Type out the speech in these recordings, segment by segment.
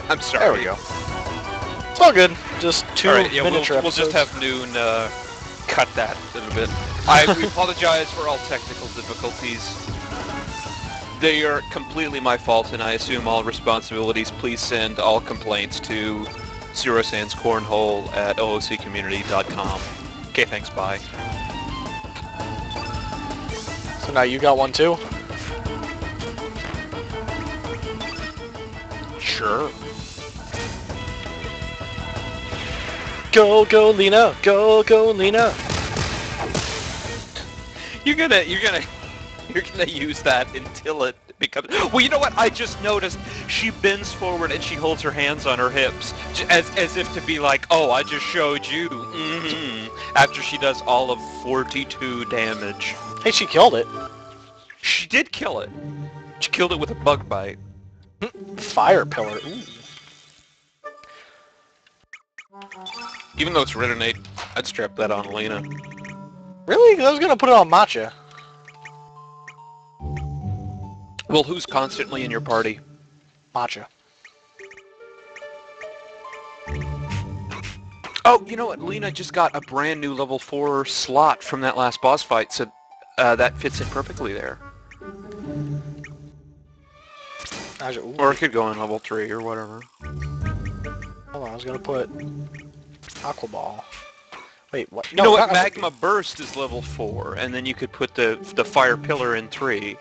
I'm sorry. There we go. It's all good. Just two yeah, miniature we'll just episodes. have Noon cut that a little bit. We apologize for all technical difficulties. They are completely my fault, and I assume all responsibilities. Please send all complaints to Cirosan's Cornhole at OOCcommunity.com. Okay, thanks, bye. So now you got one too? Sure. Go, go, Lena! Go, go, Lena! You're gonna use that until it becomes... Well, you know what? I just noticed she bends forward and she holds her hands on her hips, as if to be like, oh, I just showed you. After she does all of 42 damage. Hey, she killed it. She did kill it. She killed it with a bug bite. Fire pillar. Ooh. Even though it's Retinate, I'd strap that on Lena. Really? 'Cause I was gonna put it on Matcha. Well, who's constantly in your party? Matcha. Oh, you know what? Lena just got a brand new level 4 slot from that last boss fight, so that fits in perfectly there. Ooh. Or it could go in level 3 or whatever. Hold on, I was gonna put Aqua Ball. Wait, what? You know what? Magma Burst is level 4, and then you could put the Fire Pillar in 3.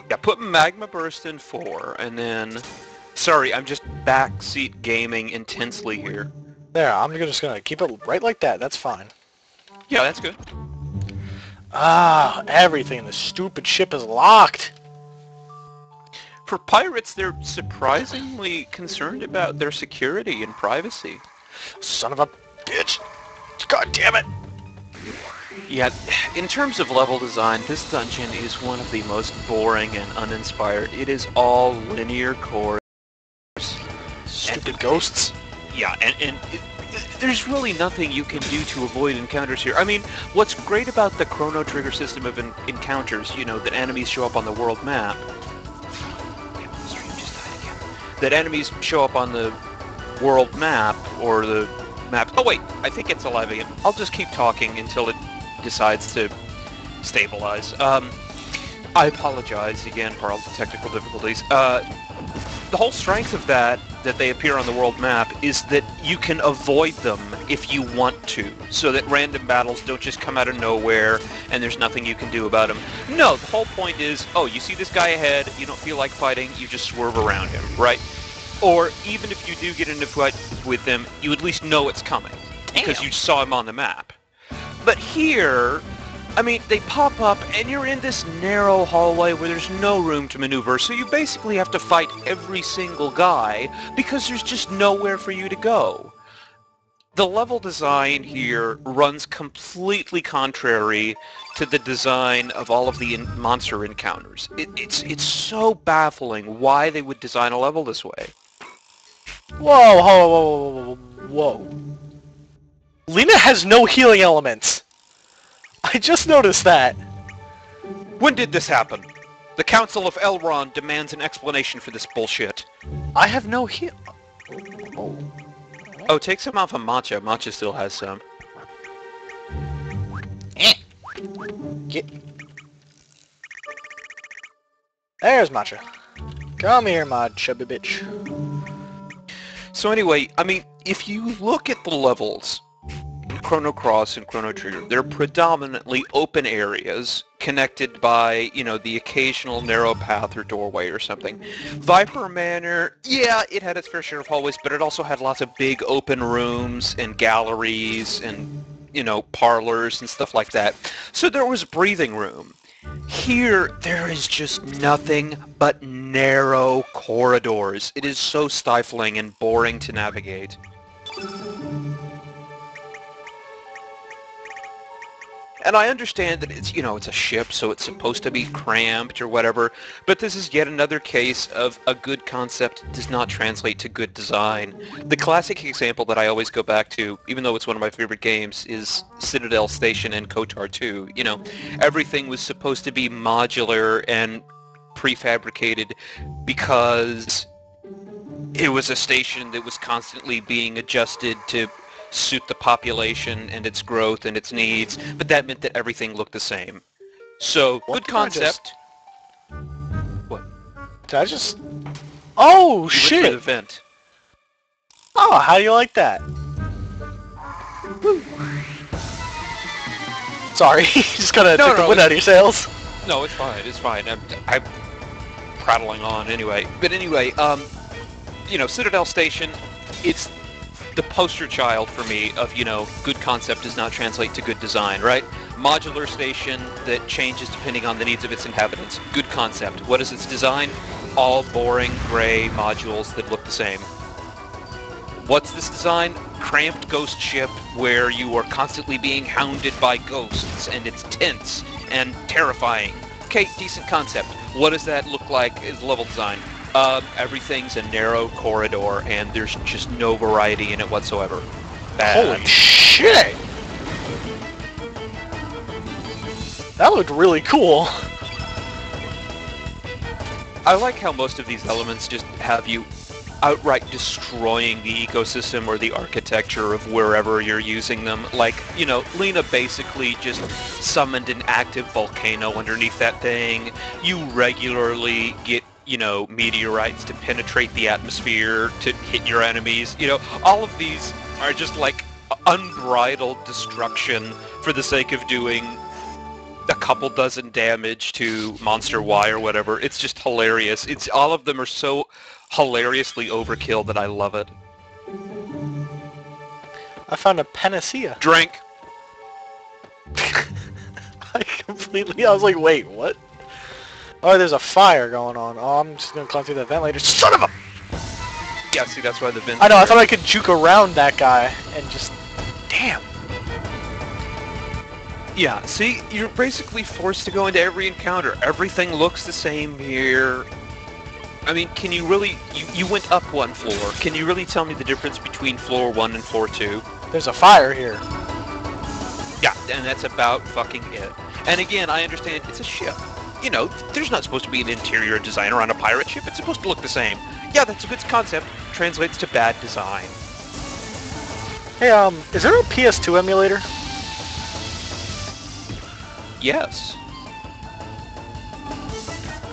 Yeah, put Magma Burst in 4, and then... Sorry, I'm just backseat gaming intensely here. There, I'm just gonna keep it right like that. That's fine. Yeah, that's good. Ah, everything in this stupid ship is locked. For pirates, they're surprisingly concerned about their security and privacy. Son of a bitch! God damn it! Yeah, in terms of level design, this dungeon is one of the most boring and uninspired. It is all linear course. Stupid ghosts. Yeah, and there's really nothing you can do to avoid encounters here. I mean, what's great about the Chrono Trigger system of encounters, you know, that enemies show up on the world map. The stream just died again. That enemies show up on the world map, or the map... Oh wait, I think it's alive again. I'll just keep talking until it decides to stabilize. I apologize again for all the technical difficulties. The whole strength of that they appear on the world map is that you can avoid them if you want to, so that random battles don't just come out of nowhere and there's nothing you can do about them. No, the whole point is, oh, you see this guy ahead, you don't feel like fighting, you just swerve around him, right? Or even if you do get into a fight with them, you at least know it's coming, because you saw him on the map. But here, I mean, they pop up and you're in this narrow hallway where there's no room to maneuver, so you basically have to fight every single guy because there's just nowhere for you to go. The level design here runs completely contrary to the design of all of the monster encounters. It's so baffling why they would design a level this way. Whoa, whoa, whoa, whoa, whoa. Lena has no healing elements. I just noticed that. When did this happen? The Council of Elrond demands an explanation for this bullshit. I have no heal... Oh. Oh, take some off of Matcha. Matcha still has some. Get... There's Matcha. Come here, my chubby bitch. So anyway, I mean, if you look at the levels... Chrono Cross and Chrono Trigger, they're predominantly open areas connected by, you know, the occasional narrow path or doorway or something. Viper Manor, yeah, it had its fair share of hallways, but it also had lots of big open rooms and galleries and, you know, parlors and stuff like that. So there was breathing room. Here, there is just nothing but narrow corridors. It is so stifling and boring to navigate. And I understand that it's, it's a ship, so it's supposed to be cramped or whatever, but this is yet another case of a good concept does not translate to good design. The classic example that I always go back to, even though it's one of my favorite games, is Citadel Station and KOTOR 2. Everything was supposed to be modular and prefabricated because it was a station that was constantly being adjusted to suit the population and its growth and its needs, but that meant that everything looked the same. So, good concept. What? Did I just... Oh, You shit! went through the vent. Oh, how do you like that? Woo. Sorry, just kinda took the wind out of your sails. No, it's fine, it's fine. I'm prattling on anyway. But anyway, Citadel Station, it's the poster child for me of, good concept does not translate to good design, right? Modular station that changes depending on the needs of its inhabitants. Good concept. What is its design? All boring, gray modules that look the same. What's this design? Cramped ghost ship where you are constantly being hounded by ghosts, and it's tense and terrifying. Okay, decent concept. What does that look like as level design? Everything's a narrow corridor, and there's just no variety in it whatsoever. Bad. Holy shit! That looked really cool. I like how most of these elements just have you outright destroying the ecosystem or the architecture of wherever you're using them. Like, Lena basically just summoned an active volcano underneath that thing. You regularly get meteorites to penetrate the atmosphere to hit your enemies. All of these are just like unbridled destruction for the sake of doing a couple dozen damage to Monster Y or whatever. It's just hilarious. All of them are so hilariously overkill that I love it. I found a panacea. Drink. I was like, wait, what? Oh, there's a fire going on. Oh, I'm just gonna climb through that ventilator. Son of a... Yeah, see, that's why the vent... I know, I thought I could juke around that guy and just... Damn. Yeah, see, you're basically forced to go into every encounter. Everything looks the same here. I mean, can you really... You went up one floor. Can you really tell me the difference between floor 1 and floor 2? There's a fire here. Yeah, and that's about fucking it. And again, I understand it's a ship. There's not supposed to be an interior designer on a pirate ship. It's supposed to look the same. Yeah, that's a good concept. Translates to bad design. Hey, is there a PS2 emulator? Yes.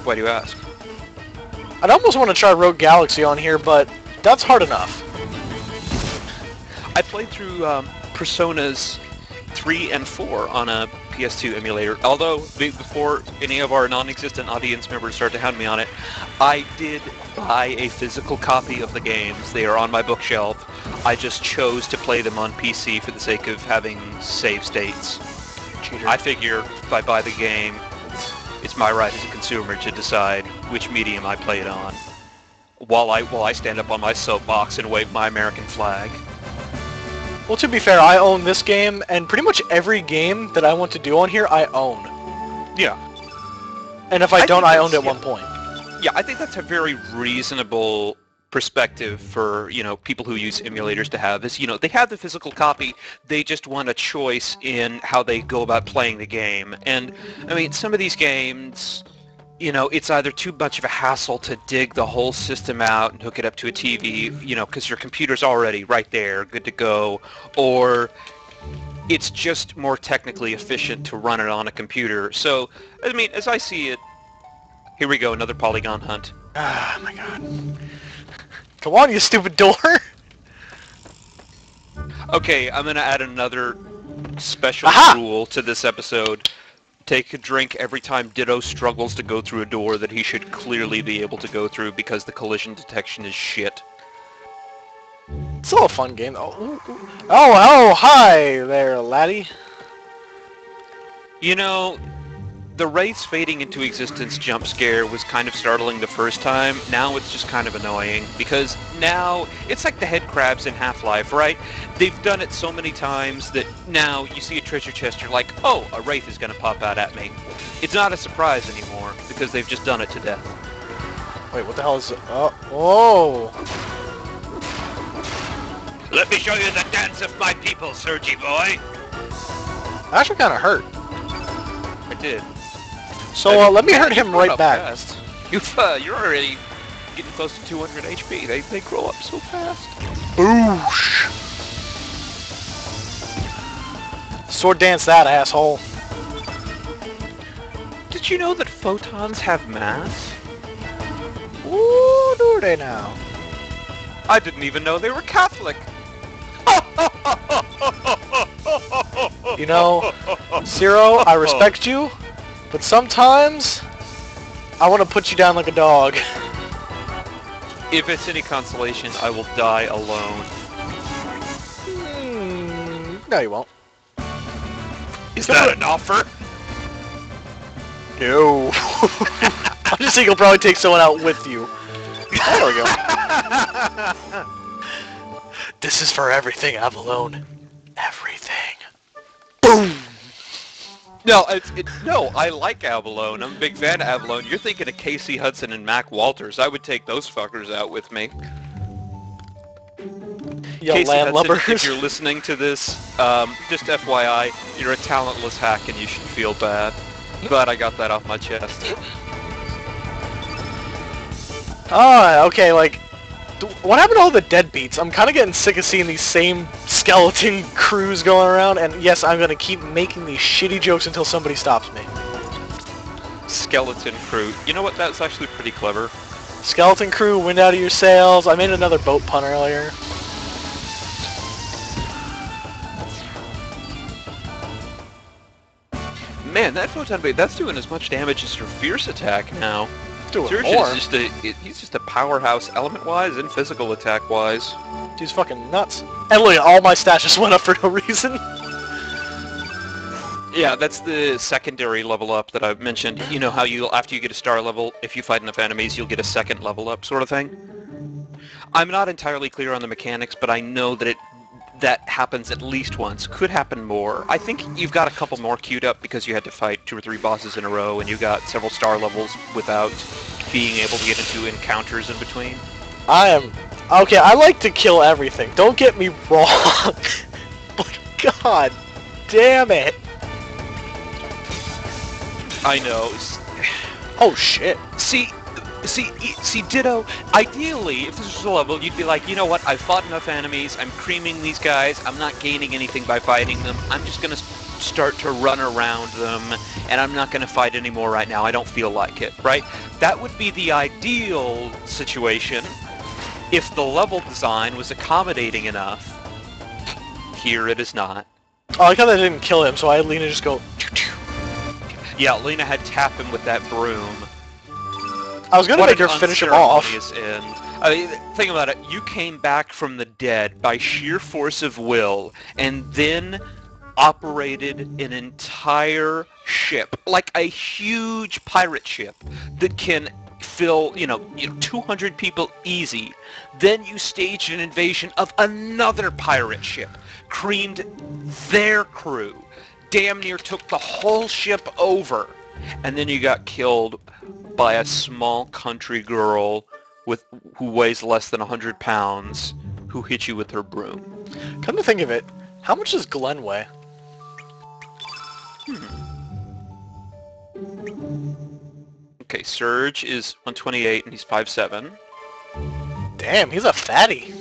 Why do you ask? I'd almost want to try Rogue Galaxy on here, but that's hard enough. I played through Personas 3 and 4 on a PS2 emulator, although before any of our non-existent audience members start to hound me on it, I did buy a physical copy of the games. They are on my bookshelf. I just chose to play them on PC for the sake of having save states. Cheater. I figure if I buy the game, it's my right as a consumer to decide which medium I play it on, while I stand up on my soapbox and wave my American flag. Well, to be fair, I own this game, and pretty much every game that I want to do on here, I own. Yeah. And if I don't, I owned at one point. Yeah, I think that's a very reasonable perspective for, people who use emulators to have is, they have the physical copy, they just want a choice in how they go about playing the game. And, I mean, some of these games, it's either too much of a hassle to dig the whole system out and hook it up to a TV, because your computer's already right there, good to go, or it's just more technically efficient to run it on a computer. So, I mean, as I see it, here we go, another polygon hunt. Ah, my god. Come on, you stupid door! Okay, I'm gonna add another special rule to this episode. Take a drink every time Ditto struggles to go through a door that he should clearly be able to go through because the collision detection is shit. It's still a fun game. Oh, hi there, laddie. the Wraith's fading into existence jump scare was kind of startling the first time. Now it's just kind of annoying, because now it's like the head crabs in Half-Life, right? They've done it so many times that now you see a treasure chest, you're like, oh, a Wraith is going to pop out at me. It's not a surprise anymore, because they've just done it to death. Wait, what the hell is it? Oh! Let me show you the dance of my people, Sergi boy! That actually kind of hurt. I did. So let me hurt him right back. You're already getting close to 200 HP. They grow up so fast. Boosh! Sword dance that, asshole. Did you know that photons have mass? Ooh, do they now? I didn't even know they were Catholic. You know, Ciro, I respect you, but sometimes I want to put you down like a dog. If it's any consolation, I will die alone. No, you won't. Is that an offer? No. I'm just saying you'll probably take someone out with you. There we go. This is for everything, Avalone. Everything. Boom! No, no, I like Avalone. I'm a big fan of Avalone. You're thinking of Casey Hudson and Mac Walters. I would take those fuckers out with me. Yo, Casey Hudson, landlubbers. if you're listening to this, just FYI, you're a talentless hack and you should feel bad. Glad I got that off my chest. Oh, okay, like, what happened to all the deadbeats? I'm kind of getting sick of seeing these same skeleton crews going around, and yes, I'm going to keep making these shitty jokes until somebody stops me. Skeleton crew. You know what? That's actually pretty clever. Skeleton crew, wind out of your sails. I made another boat pun earlier. Man, that photon bait, that's doing as much damage as your fierce attack now. Doing Surge more. is he's just a powerhouse element-wise and physical attack-wise. Dude's fucking nuts. And look, all my stats just went up for no reason. Yeah, that's the secondary level up that I've mentioned. You know how after you get a star level, if you fight enough enemies, you'll get a second level up sort of thing? I'm not entirely clear on the mechanics, but I know that that happens at least once. Could happen more. I think you've got a couple more queued up because you had to fight 2 or 3 bosses in a row, and you got several star levels without being able to get into encounters in between. Okay, I like to kill everything. Don't get me wrong. But god damn it. I know. Oh shit. See, Ditto, ideally, if this was a level, you'd be like, you know what, I've fought enough enemies, I'm creaming these guys, I'm not gaining anything by fighting them, I'm just gonna start to run around them, and I'm not gonna fight anymore right now, I don't feel like it, right? That would be the ideal situation if the level design was accommodating enough. Here it is not. Oh, I thought I didn't kill him, so I had Lena just go... Yeah, Lena had tap him with that broom. I was gonna make her finish him off. End. I mean, think about it. You came back from the dead by sheer force of will, and then operated an entire ship, like a huge pirate ship that can fill, 200 people easy. Then you staged an invasion of another pirate ship, creamed their crew, damn near took the whole ship over, and then you got killed by a small country girl who weighs less than 100 pounds who hit you with her broom. Come to think of it, how much does Glenn weigh? Okay, Surge is 128 and he's 5'7". Damn, he's a fatty.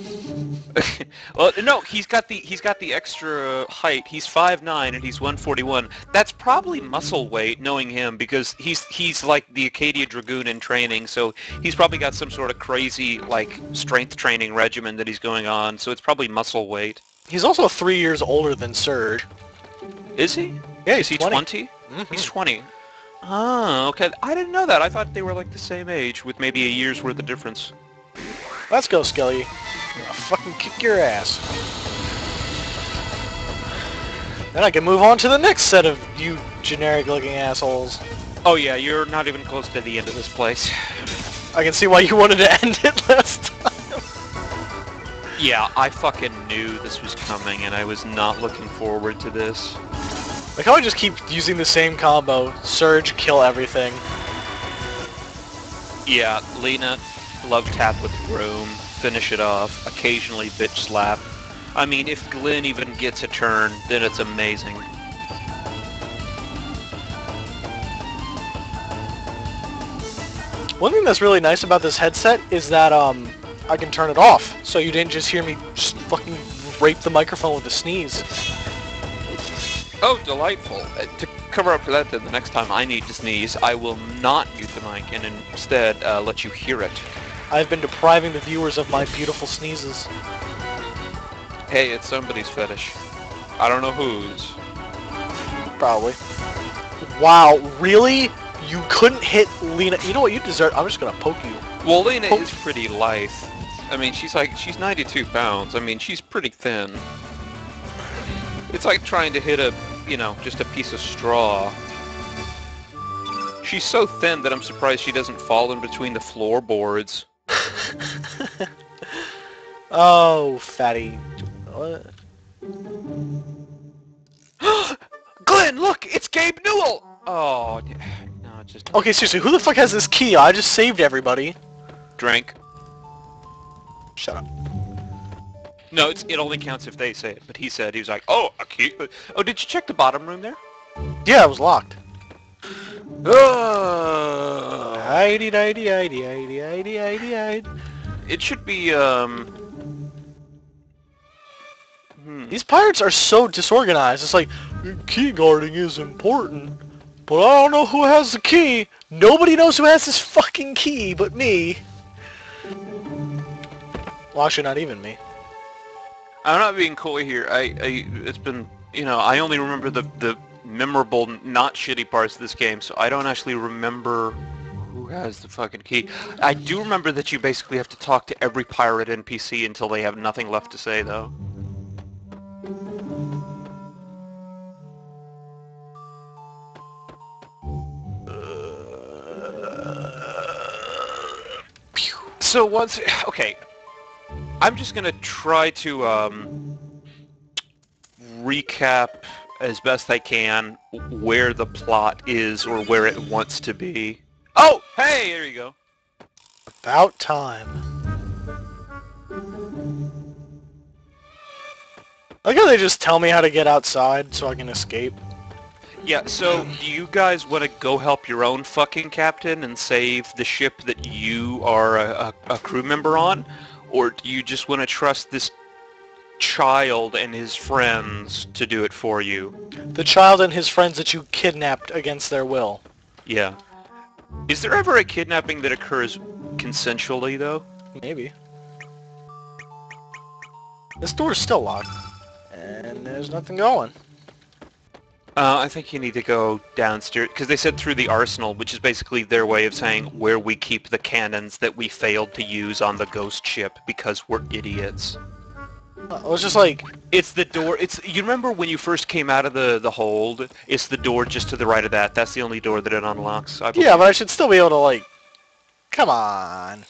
Well, no, he's got the extra height. He's 5'9" and he's 141. That's probably muscle weight, knowing him, because he's like the Acadia Dragoon in training, so he's probably got some sort of crazy, like, strength training regimen that he's going on, so it's probably muscle weight. He's also 3 years older than Surge. Is he? Yeah, Is he 20? Mm-hmm. He's 20. Oh, okay. I didn't know that. I thought they were like the same age, with maybe a year's worth of difference. Let's go, Skelly. I'm gonna fucking kick your ass. Then I can move on to the next set of you generic-looking assholes. Oh yeah, you're not even close to the end of this place. I can see why you wanted to end it last time. Yeah, I fucking knew this was coming, and I was not looking forward to this. Like how I just keep using the same combo. Surge, kill everything. Yeah, Lena, love tap with room, finish it off, occasionally bitch slap. I mean, if Glenn even gets a turn, then it's amazing. One thing that's really nice about this headset is that I can turn it off, so you didn't just hear me just fucking rape the microphone with a sneeze. Oh, delightful. To cover up for that, then, the next time I need to sneeze, I will not mute the mic and instead let you hear it. I've been depriving the viewers of my beautiful sneezes. Hey, it's somebody's fetish. I don't know whose. Probably. Wow, really? You couldn't hit Lena? You know what, you deserve. I'm just gonna poke you. Well, Lena is pretty lithe. I mean, she's 92 pounds. I mean, she's pretty thin. It's like trying to hit just a piece of straw. She's so thin that I'm surprised she doesn't fall in between the floorboards. Oh, fatty. What? Glenn, look! It's Gabe Newell! Oh, no, just... Okay, seriously, who the fuck has this key? I just saved everybody. Drink. Shut up. No, it only counts if they say it, but he was like, oh, a key? Oh, did you check the bottom room there? Yeah, it was locked. Hidey. It should be, These pirates are so disorganized. It's like, key guarding is important, but I don't know who has the key. Nobody knows who has this fucking key but me. Well, actually, not even me. I'm not being coy here. It's been, I only remember the memorable, not shitty parts of this game, so I don't actually remember who has the fucking key. I do remember that you basically have to talk to every pirate NPC until they have nothing left to say, though. So okay, I'm just gonna try to recap as best I can where the plot is or where it wants to be. Oh, hey, there you go. About time. I like how they just tell me how to get outside so I can escape. Yeah, so do you guys want to go help your own fucking captain and save the ship that you are a crew member on? Or do you just want to trust this child and his friends to do it for you? The child and his friends that you kidnapped against their will. Yeah. Is there ever a kidnapping that occurs consensually, though? Maybe. This door's still locked. And there's nothing going. I think you need to go downstairs, because they said through the arsenal, which is basically their way of saying where we keep the cannons that we failed to use on the ghost ship because we're idiots. I was just like... It's the door, you remember when you first came out of the hold? It's the door just to the right of that. That's the only door that it unlocks. Yeah, but I should still be able to, like... Come on.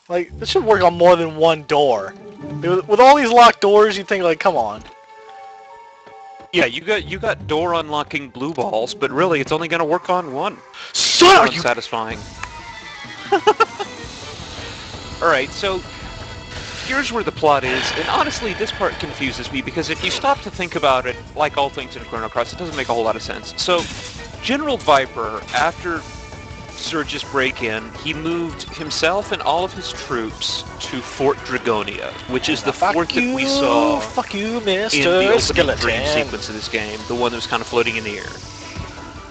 Like, this should work on more than one door. With all these locked doors, you'd think, like, come on. Yeah, you got door unlocking blue balls, but really it's only gonna work on one. Son of you! Unsatisfying. Alright, so here's where the plot is, and honestly this part confuses me because if you stop to think about it, like all things in Chrono Cross, it doesn't make a whole lot of sense. So, General Viper, after Surge's break-in, he moved himself and all of his troops to Fort Dragonia, which is the fort that we saw fuck you, in the Mr. opening dream Skeleton. sequence of this game, the one that was kind of floating in the air.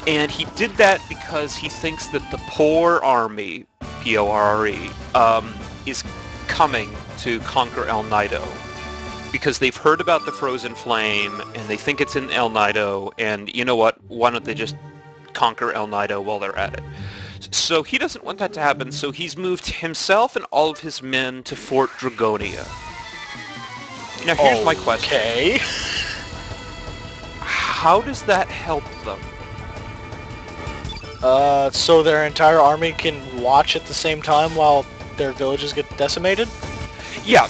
And he did that because he thinks that the poor army, P-O-R-R-E, is coming to conquer El Nido. Because they've heard about the Frozen Flame, and they think it's in El Nido, and you know what, why don't they just conquer El Nido while they're at it? So he doesn't want that to happen, so he's moved himself and all of his men to Fort Dragonia. Now here's my question. Okay. how does that help them? So their entire army can watch at the same time while their villages get decimated? Yeah,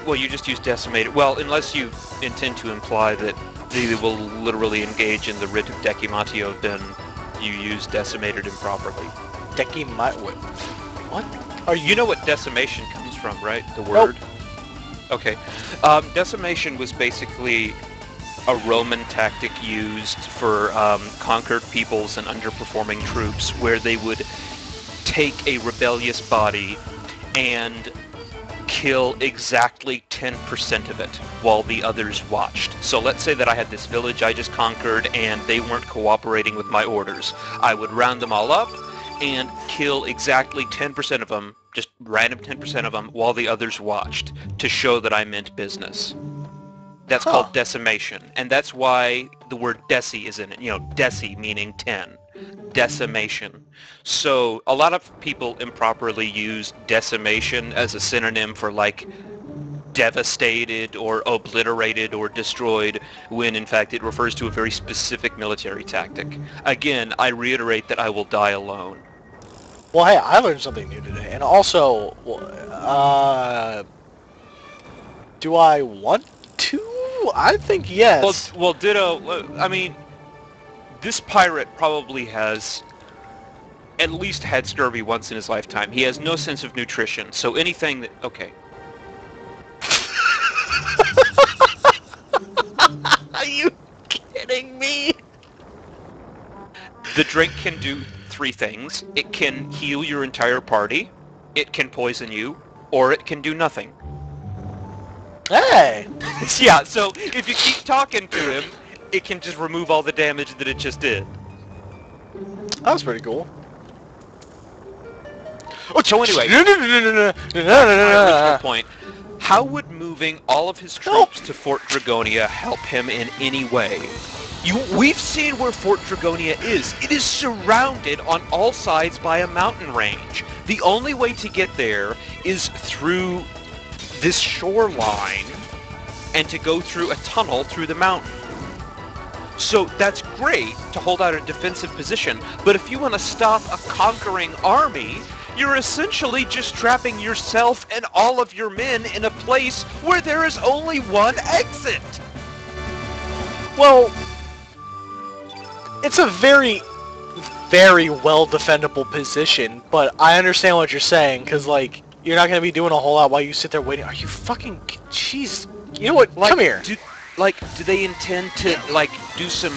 well, you just use decimated. Well, unless you intend to imply that they will literally engage in the rite of decumatio, then you use decimated improperly. What? You know what decimation comes from, right? The word? Nope. Okay. Decimation was basically a Roman tactic used for conquered peoples and underperforming troops, where they would take a rebellious body and kill exactly 10% of it while the others watched. So let's say that I had this village I just conquered and they weren't cooperating with my orders. I would round them all up and kill exactly 10% of them, just random 10% of them, while the others watched, to show that I meant business. That's called decimation, and that's why the word deci is in it. You know, deci meaning 10. Decimation. So a lot of people improperly use decimation as a synonym for, like, devastated or obliterated or destroyed, when in fact it refers to a very specific military tactic. Again, I reiterate that I will die alone. Well, hey, I learned something new today, and also, do I want to? I think yes. Well, Ditto, I mean, this pirate probably has at least had scurvy once in his lifetime. He has no sense of nutrition, so anything that... Okay. Are you kidding me? The drink can do 3 things. It can heal your entire party, it can poison you, or it can do nothing. Hey! Yeah, so if you keep talking to him, it can just remove all the damage that it just did. That was pretty cool. So anyway, my point. How would moving all of his troops to Fort Dragonia help him in any way? We've seen where Fort Dragonia is. It is surrounded on all sides by a mountain range. The only way to get there is through this shoreline and to go through a tunnel through the mountain. So that's great to hold out a defensive position, but if you want to stop a conquering army, you're essentially just trapping yourself and all of your men in a place where there is only one exit. Well, it's a very, very well defendable position, but I understand what you're saying, because, like, you're not going to be doing a whole lot while you sit there waiting. Are you fucking... Jeez. You know what? Like, come here. Do they intend to, like, do some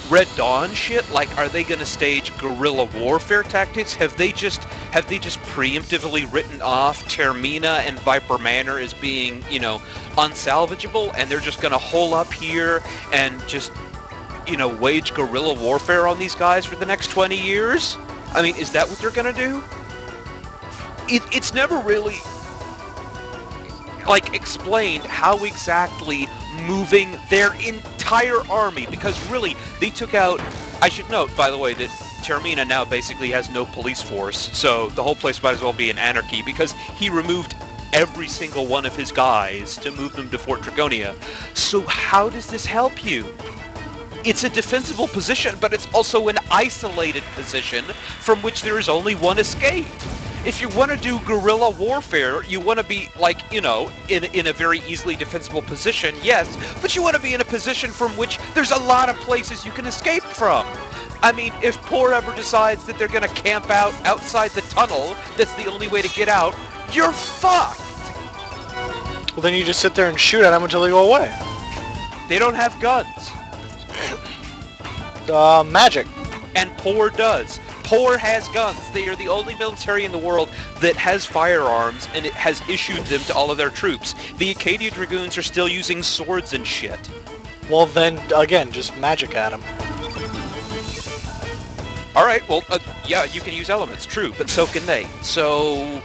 Red Dawn shit? Like, are they going to stage guerrilla warfare tactics? Have they just preemptively written off Termina and Viper Manor as being, you know, unsalvageable, and they're just going to hole up here and just, you know, wage guerrilla warfare on these guys for the next 20 years? I mean, is that what they're going to do? It's never really, like, explained how exactly moving their entire army, because really, they took out... I should note, by the way, that Termina now basically has no police force, so the whole place might as well be in anarchy, because he removed every single one of his guys to move them to Fort Dragonia. So how does this help you? It's a defensible position, but it's also an isolated position from which there is only one escape. If you want to do guerrilla warfare, you want to be, like, you know, in a very easily defensible position, yes, but you want to be in a position from which there's a lot of places you can escape from. I mean, if Poor ever decides that they're going to camp out outside the tunnel, that's the only way to get out, you're fucked! Well, then you just sit there and shoot at them until they go away. They don't have guns. Magic. And Poor does. Poor has guns. They are the only military in the world that has firearms, and it has issued them to all of their troops. The Acadia Dragoons are still using swords and shit. Well, then, again, just magic at them. Alright, well, yeah, you can use elements, true, but so can they. So...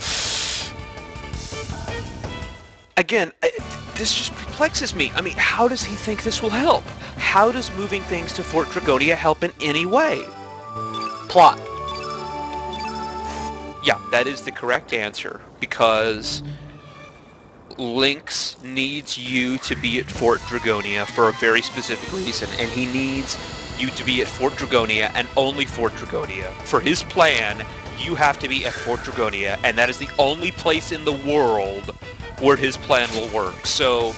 Again, this just perplexes me. I mean, how does he think this will help? How does moving things to Fort Dragonia help in any way? Plot. Yeah, that is the correct answer, because Lynx needs you to be at Fort Dragonia for a very specific reason, and he needs you to be at Fort Dragonia and only Fort Dragonia. For his plan, you have to be at Fort Dragonia, and that is the only place in the world where his plan will work. So,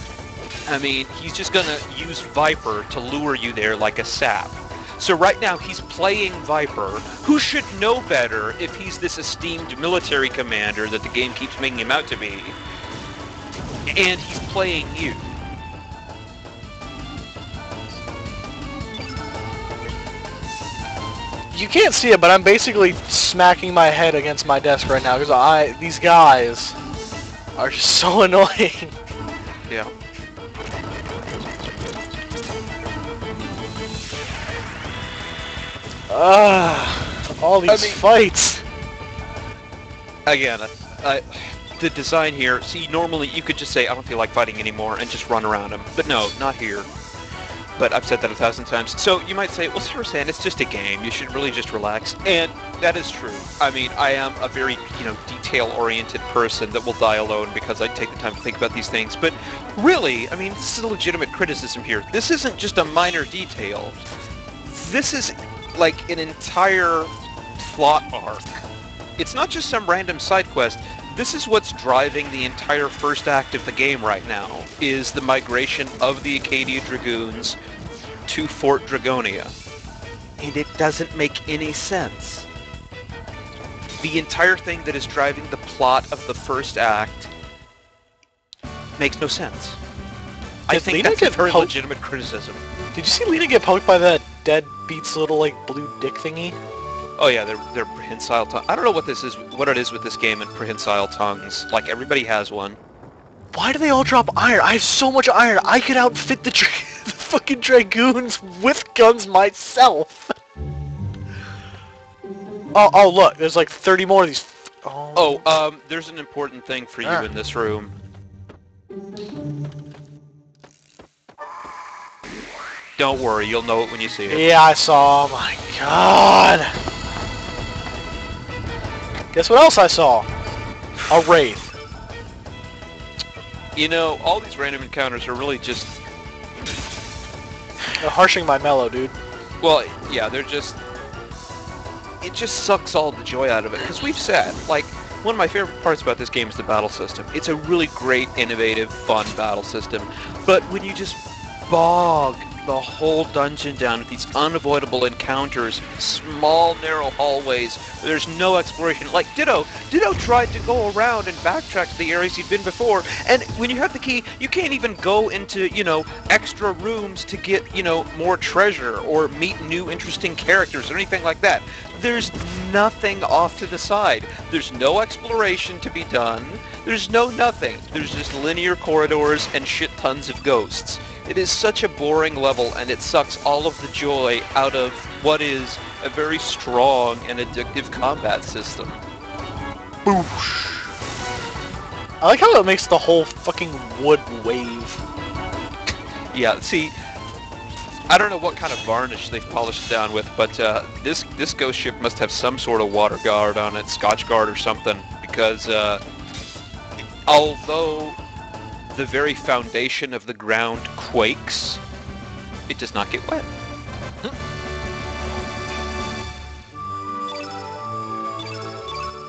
I mean, he's just gonna use Viper to lure you there like a sap. So right now he's playing Viper, who should know better if he's this esteemed military commander that the game keeps making him out to be. And he's playing you. You can't see it, but I'm basically smacking my head against my desk right now because these guys are just so annoying. Yeah. All these fights. Again, the design here, see, normally you could just say, I don't feel like fighting anymore, and just run around him. But no, not here. But I've said that 1,000 times. So you might say, well, Cirosan, it's just a game. You should really just relax. And that is true. I mean, I am a very, detail-oriented person that will die alone because I take the time to think about these things. But really, I mean, this is a legitimate criticism here. This isn't just a minor detail. This is like an entire plot arc. It's not just some random side quest. This is what's driving the entire first act of the game right now, is the migration of the Acadia Dragoons to Fort Dragonia. And it doesn't make any sense. The entire thing that is driving the plot of the first act makes no sense. I think that's a very legitimate criticism. Did you see Lena get poked by that deadbeat's little, blue dick thingy? Oh yeah, they're prehensile tongues. I don't know what it is with this game and prehensile tongues. Like, everybody has one. Why do they all drop iron? I have so much iron, I could outfit the fucking Dragoons with guns myself! Oh, look, there's like 30 more of these. There's an important thing for you in this room. Don't worry, you'll know it when you see it. Yeah, I saw. Oh my god! Guess what else I saw? A wraith. All these random encounters are really just... They're harshing my mellow, dude. Well, yeah, they're just... It just sucks all the joy out of it. Because we've said, one of my favorite parts about this game is the battle system. It's a really great, innovative, fun battle system. But when you just bog the whole dungeon down with these unavoidable encounters, small, narrow hallways, there's no exploration. Like Ditto tried to go around and backtrack to the areas he'd been before, and when you have the key, you can't even go into, extra rooms to get, more treasure or meet new interesting characters or anything like that. There's nothing off to the side. There's no exploration to be done. There's no nothing. There's just linear corridors and shit tons of ghosts. It is such a boring level, and it sucks all of the joy out of what is a very strong and addictive combat system. Boosh! I like how it makes the whole fucking wood wave. Yeah, see, I don't know what kind of varnish they've polished it down with, but this ghost ship must have some sort of water guard on it, Scotch guard or something, because although the very foundation of the ground quakes, it does not get wet.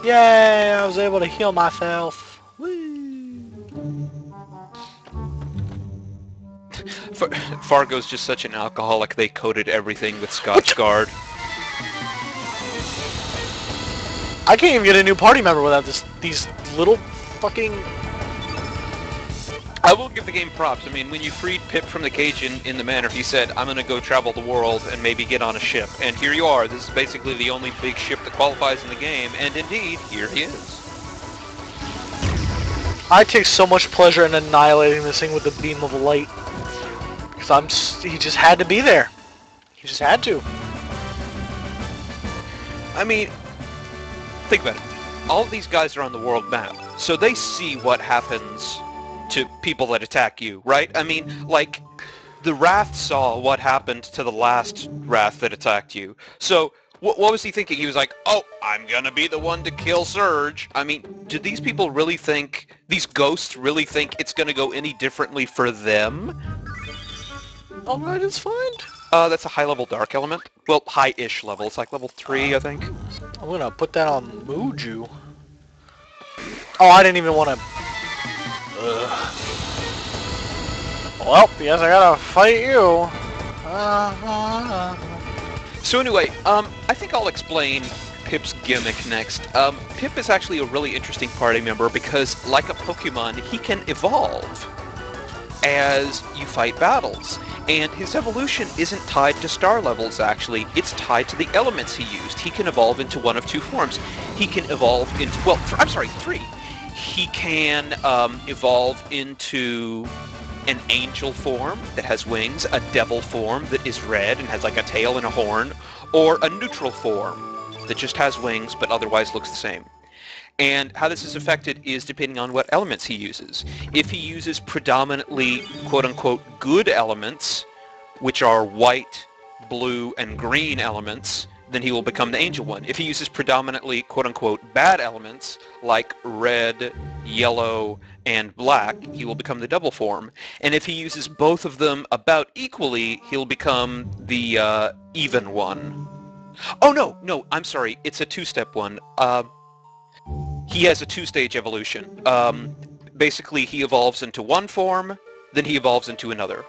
Yay, I was able to heal myself. Woo. Fargo's just such an alcoholic, they coated everything with Scotch guard. I can't even get a new party member without these little fucking... I will give the game props. I mean, when you freed Pip from the cage in the manor, he said, I'm going to go travel the world and maybe get on a ship. And here you are. This is basically the only big ship that qualifies in the game. And indeed, here he is. I take so much pleasure in annihilating this thing with the beam of light. Because he just had to be there. He just had to. I mean, think about it. All of these guys are on the world map. So they see what happens to people that attack you, right? I mean, like, the Wrath saw what happened to the last Wrath that attacked you. So, what was he thinking? He was like, oh, I'm gonna be the one to kill Surge. I mean, do these people really think These ghosts really think it's going to go any differently for them? Alright, it's fine. That's a high-level dark element. Well, high-ish level. It's like level 3, I think. I'm gonna put that on Muju. Oh, I didn't even want to... Well, yes, I gotta fight you. So anyway, I think I'll explain Pip's gimmick next. Pip is actually a really interesting party member because, like a Pokemon, he can evolve as you fight battles. And his evolution isn't tied to star levels, actually. It's tied to the elements he used. He can evolve into one of two forms. He can evolve into... Well, I'm sorry, 3. He can evolve into an angel form that has wings, a devil form that is red and has like a tail and a horn, or a neutral form that just has wings but otherwise looks the same. And how this is affected is depending on what elements he uses. If he uses predominantly quote-unquote good elements, which are white, blue, and green elements, then he will become the angel one. If he uses predominantly quote-unquote bad elements, like red, yellow, and black, he will become the devil form. And if he uses both of them about equally, he'll become the even one. Oh no, I'm sorry, it's a 2-step one. He has a 2-stage evolution. Basically, he evolves into one form, then he evolves into another.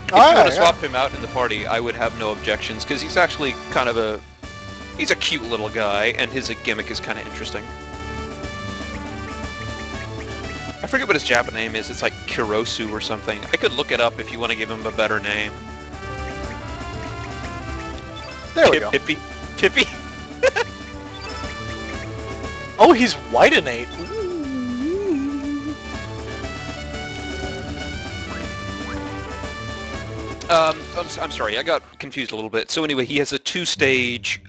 If you want to swap him out in the party, I would have no objections, because he's actually kind of he's a cute little guy, and his gimmick is kind of interesting. I forget what his Japa name is. It's like Kirosu or something. I could look it up if you want to give him a better name. There we go. Pippy. Oh, he's white innate. I'm sorry, I got confused a little bit. So anyway, he has a 2-stage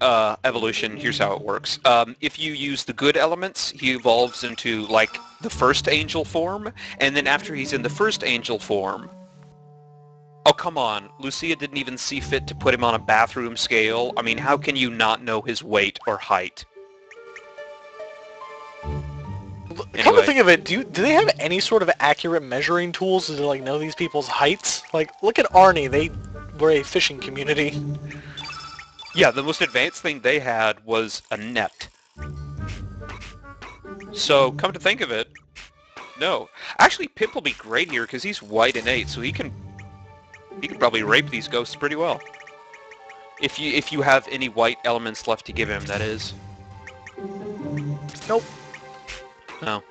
evolution. Here's how it works. If you use the good elements, he evolves into, like, the first angel form, and then after he's in the first angel form... Oh, come on. Lucia didn't even see fit to put him on a bathroom scale. I mean, how can you not know his weight or height? Come to think of it, do they have any sort of accurate measuring tools to like know these people's heights? Like, look at Arnie. They were a fishing community. Yeah, the most advanced thing they had was a net. So, come to think of it, no. Actually, Pip will be great here because he's white innate, so he can probably rape these ghosts pretty well. If you have any white elements left to give him, that is. Nope. No.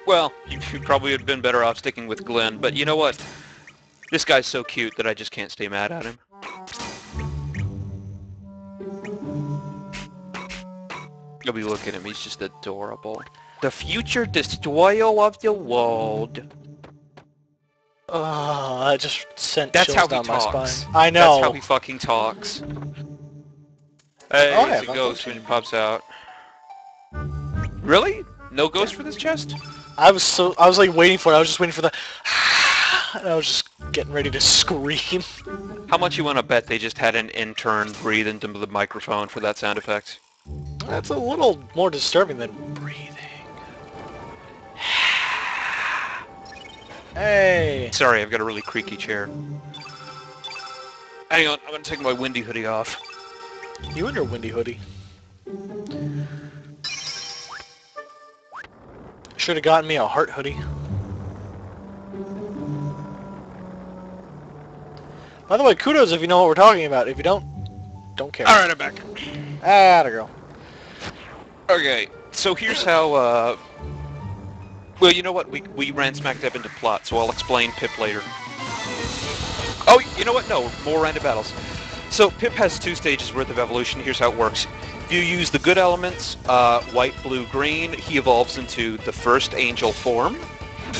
Well, you probably would have been better off sticking with Glenn, but you know what? This guy's so cute that I just can't stay mad at him. You'll be looking at him, he's just adorable. The future destroyer of the world. I just sent That's chills how he down my talks. spine. I know. That's how he fucking talks. Hey, Oh, there's yeah, a ghost when he pops out. Really? No ghost for this chest? I was like waiting for it. I was just waiting for the and I was just getting ready to scream. How much you want to bet they just had an intern breathe into the microphone for that sound effect? That's a little more disturbing than breathing. Hey! Sorry, I've got a really creaky chair. Hang on, I'm gonna take my windy hoodie off. You and your windy hoodie. Should have gotten me a heart hoodie. By the way, kudos if you know what we're talking about. If you don't care. Alright, I'm back. Atta girl. Okay, so here's how, well, you know what? We ran smack dab into plot, so I'll explain Pip later. Oh, you know what? No, more random battles. So Pip has 2 stages worth of evolution. Here's how it works. If you use the good elements, white, blue, green, he evolves into the first angel form.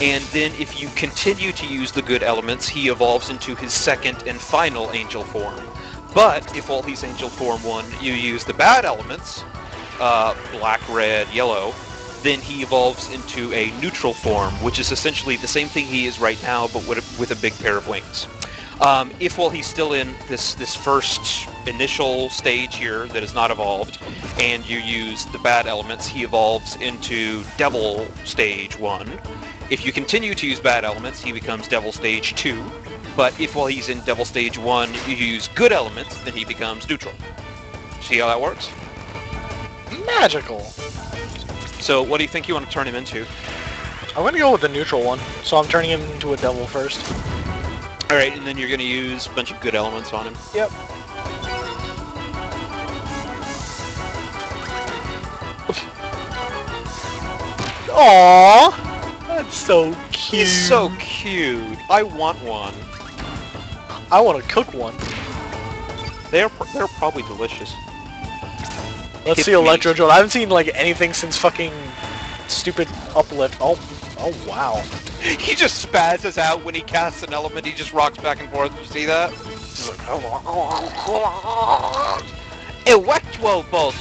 And then if you continue to use the good elements, he evolves into his second and final angel form. But if while he's angel form 1, you use the bad elements, black, red, yellow, then he evolves into a neutral form, which is essentially the same thing he is right now, but with a big pair of wings. If while he's still in this first initial stage here that is not evolved, and you use the bad elements, he evolves into Devil Stage 1. If you continue to use bad elements, he becomes Devil Stage 2. But if while he's in Devil Stage 1 you use good elements, then he becomes neutral. See how that works? Magical. So what do you think you want to turn him into? I'm gonna go with the neutral one, so I'm turning him into a devil first. Alright, and then you're going to use a bunch of good elements on him. Yep. Aww, that's so cute. He's so cute. I want one. I want to cook one. They're probably delicious. Let's see Electro Jolt. I haven't seen like anything since fucking stupid Uplift. Oh wow. He just spazzes out when he casts an element. He just rocks back and forth. You see that? He's like, Electro Bolt.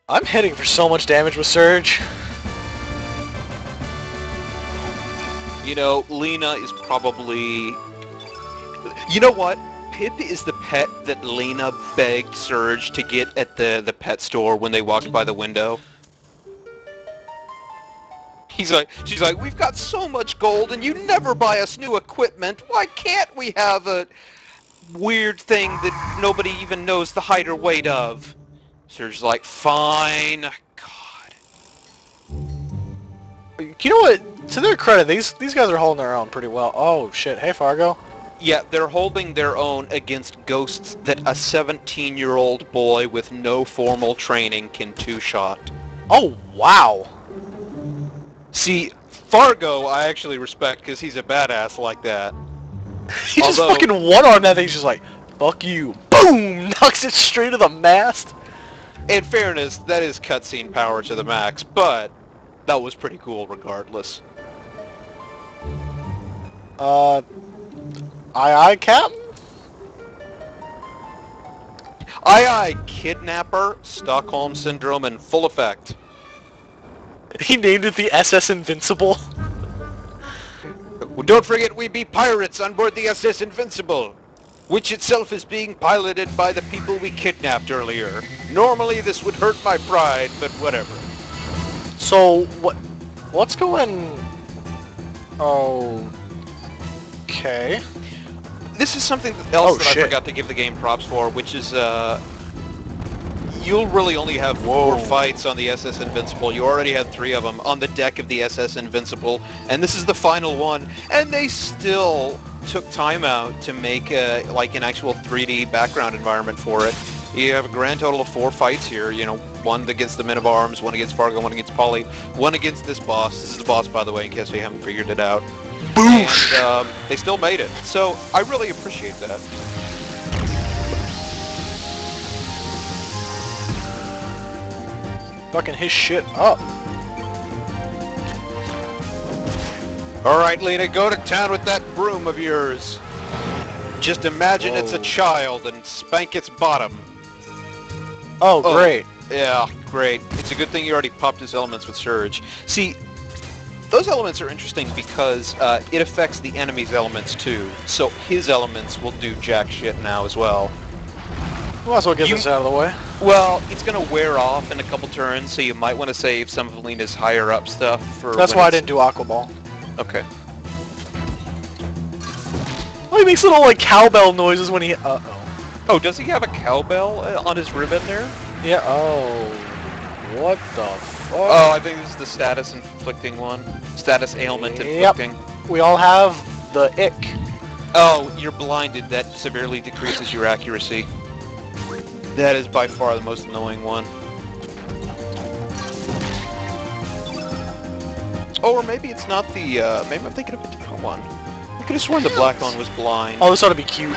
I'm hitting for so much damage with Surge. You know, Lena is probably... You know what? Pip is the pet that Lena begged Surge to get at the pet store when they walked by the window. She's like, we've got so much gold and you never buy us new equipment. Why can't we have a weird thing that nobody even knows the height or weight of? Surge's like, fine. God. You know what? To their credit, these guys are holding their own pretty well. Oh shit! Hey Fargo. Yeah, they're holding their own against ghosts that a 17-year-old boy with no formal training can two-shot. Oh wow. See, Fargo I actually respect because he's a badass like that. He just fucking one-armed that thing. He's just like, fuck you. Boom! Knocks it straight to the mast. In fairness, that is cutscene power to the max, but that was pretty cool regardless. Aye, Captain? Aye, Kidnapper, Stockholm Syndrome in full effect. He named it the SS Invincible. Well, don't forget we be pirates on board the SS Invincible, which itself is being piloted by the people we kidnapped earlier. Normally this would hurt my pride, but whatever. So, what's going... Okay. This is something else that shit. I forgot to give the game props for, which is, you'll really only have 4 fights on the SS Invincible. You already had 3 of them on the deck of the SS Invincible, and this is the final one, and they still took time out to make, like, an actual 3D background environment for it. You have a grand total of 4 fights here, you know, 1 against the Men of Arms, 1 against Fargo, 1 against Polly, 1 against this boss. This is the boss, by the way, in case you haven't figured it out. Boosh! And they still made it, so I really appreciate that. Fucking his shit up. Alright, Lena, go to town with that broom of yours. Just imagine it's a child and spank its bottom. Oh, great. Yeah, great. It's a good thing you already popped his elements with Surge. See, those elements are interesting because it affects the enemy's elements too. So his elements will do jack shit now as well. Might as well get this out of the way. Well, it's going to wear off in a couple turns, so you might want to save some of Lena's higher up stuff for... That's why I didn't do Aqua Ball. Okay. Oh, he makes little, like, cowbell noises when he... Uh-oh. Oh, does he have a cowbell on his ribbon there? Yeah, oh... What the fuck? Oh, I think this is the status inflicting one. Status ailment inflicting. We all have the ick. Oh, you're blinded. That severely decreases your accuracy. That is by far the most annoying one. Oh, or maybe it's not the, maybe I'm thinking of a different one. I could have sworn the black one was blind. Oh, this ought to be cute.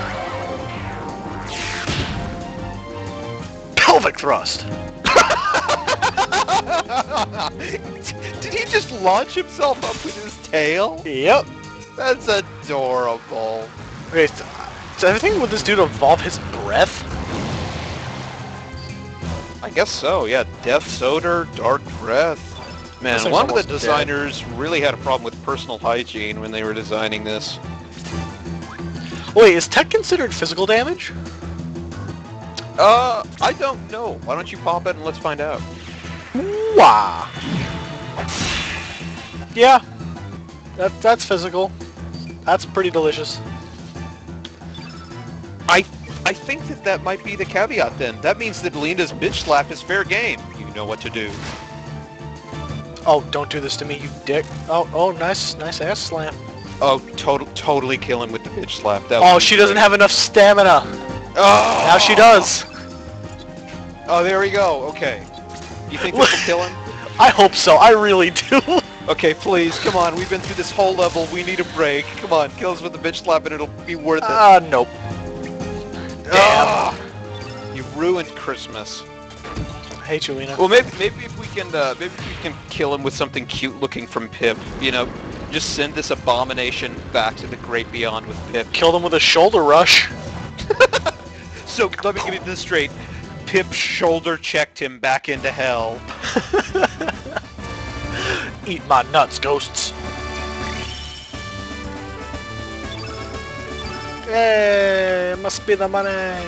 Pelvic thrust! Did he just launch himself up with his tail? Yep. That's adorable. Okay, so everything with this dude involve his breath? I guess so, yeah. Death Soda, Dark Breath. Man, one of the designers really had a problem with personal hygiene when they were designing this. Wait, is tech considered physical damage? I don't know. Why don't you pop it and let's find out. Wah. Yeah, that's physical. That's pretty delicious. I think that might be the caveat then. That means that Lena's bitch slap is fair game. You know what to do. Oh, don't do this to me, you dick. Oh, nice ass slam. Oh, totally kill him with the bitch slap. Oh, she doesn't have enough stamina. Oh! Now she does. Oh, there we go. Okay. You think this will kill him? I hope so. I really do. Okay, please, come on. We've been through this whole level. We need a break. Come on, kill us with the bitch slap and it'll be worth it. Nope. Damn. You ruined Christmas. I hate you, Lena. Well, maybe if we can kill him with something cute looking from Pip. You know, just send this abomination back to the great beyond with Pip. Kill them with a shoulder rush. So let me give you this straight. Pip shoulder checked him back into hell. Eat my nuts, ghosts. Hey, must be the money.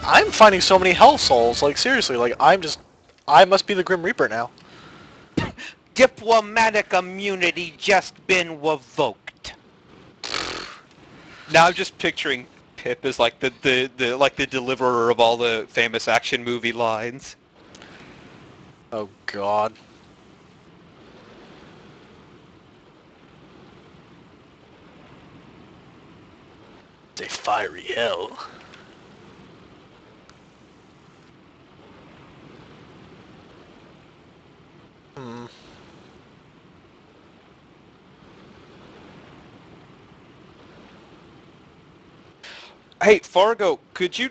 I'm finding so many hell souls. Like seriously, like I must be the Grim Reaper now. Diplomatic immunity just been revoked. Now I'm just picturing Pip as like the deliverer of all the famous action movie lines. Oh God. A fiery hell. Hey, Fargo, could you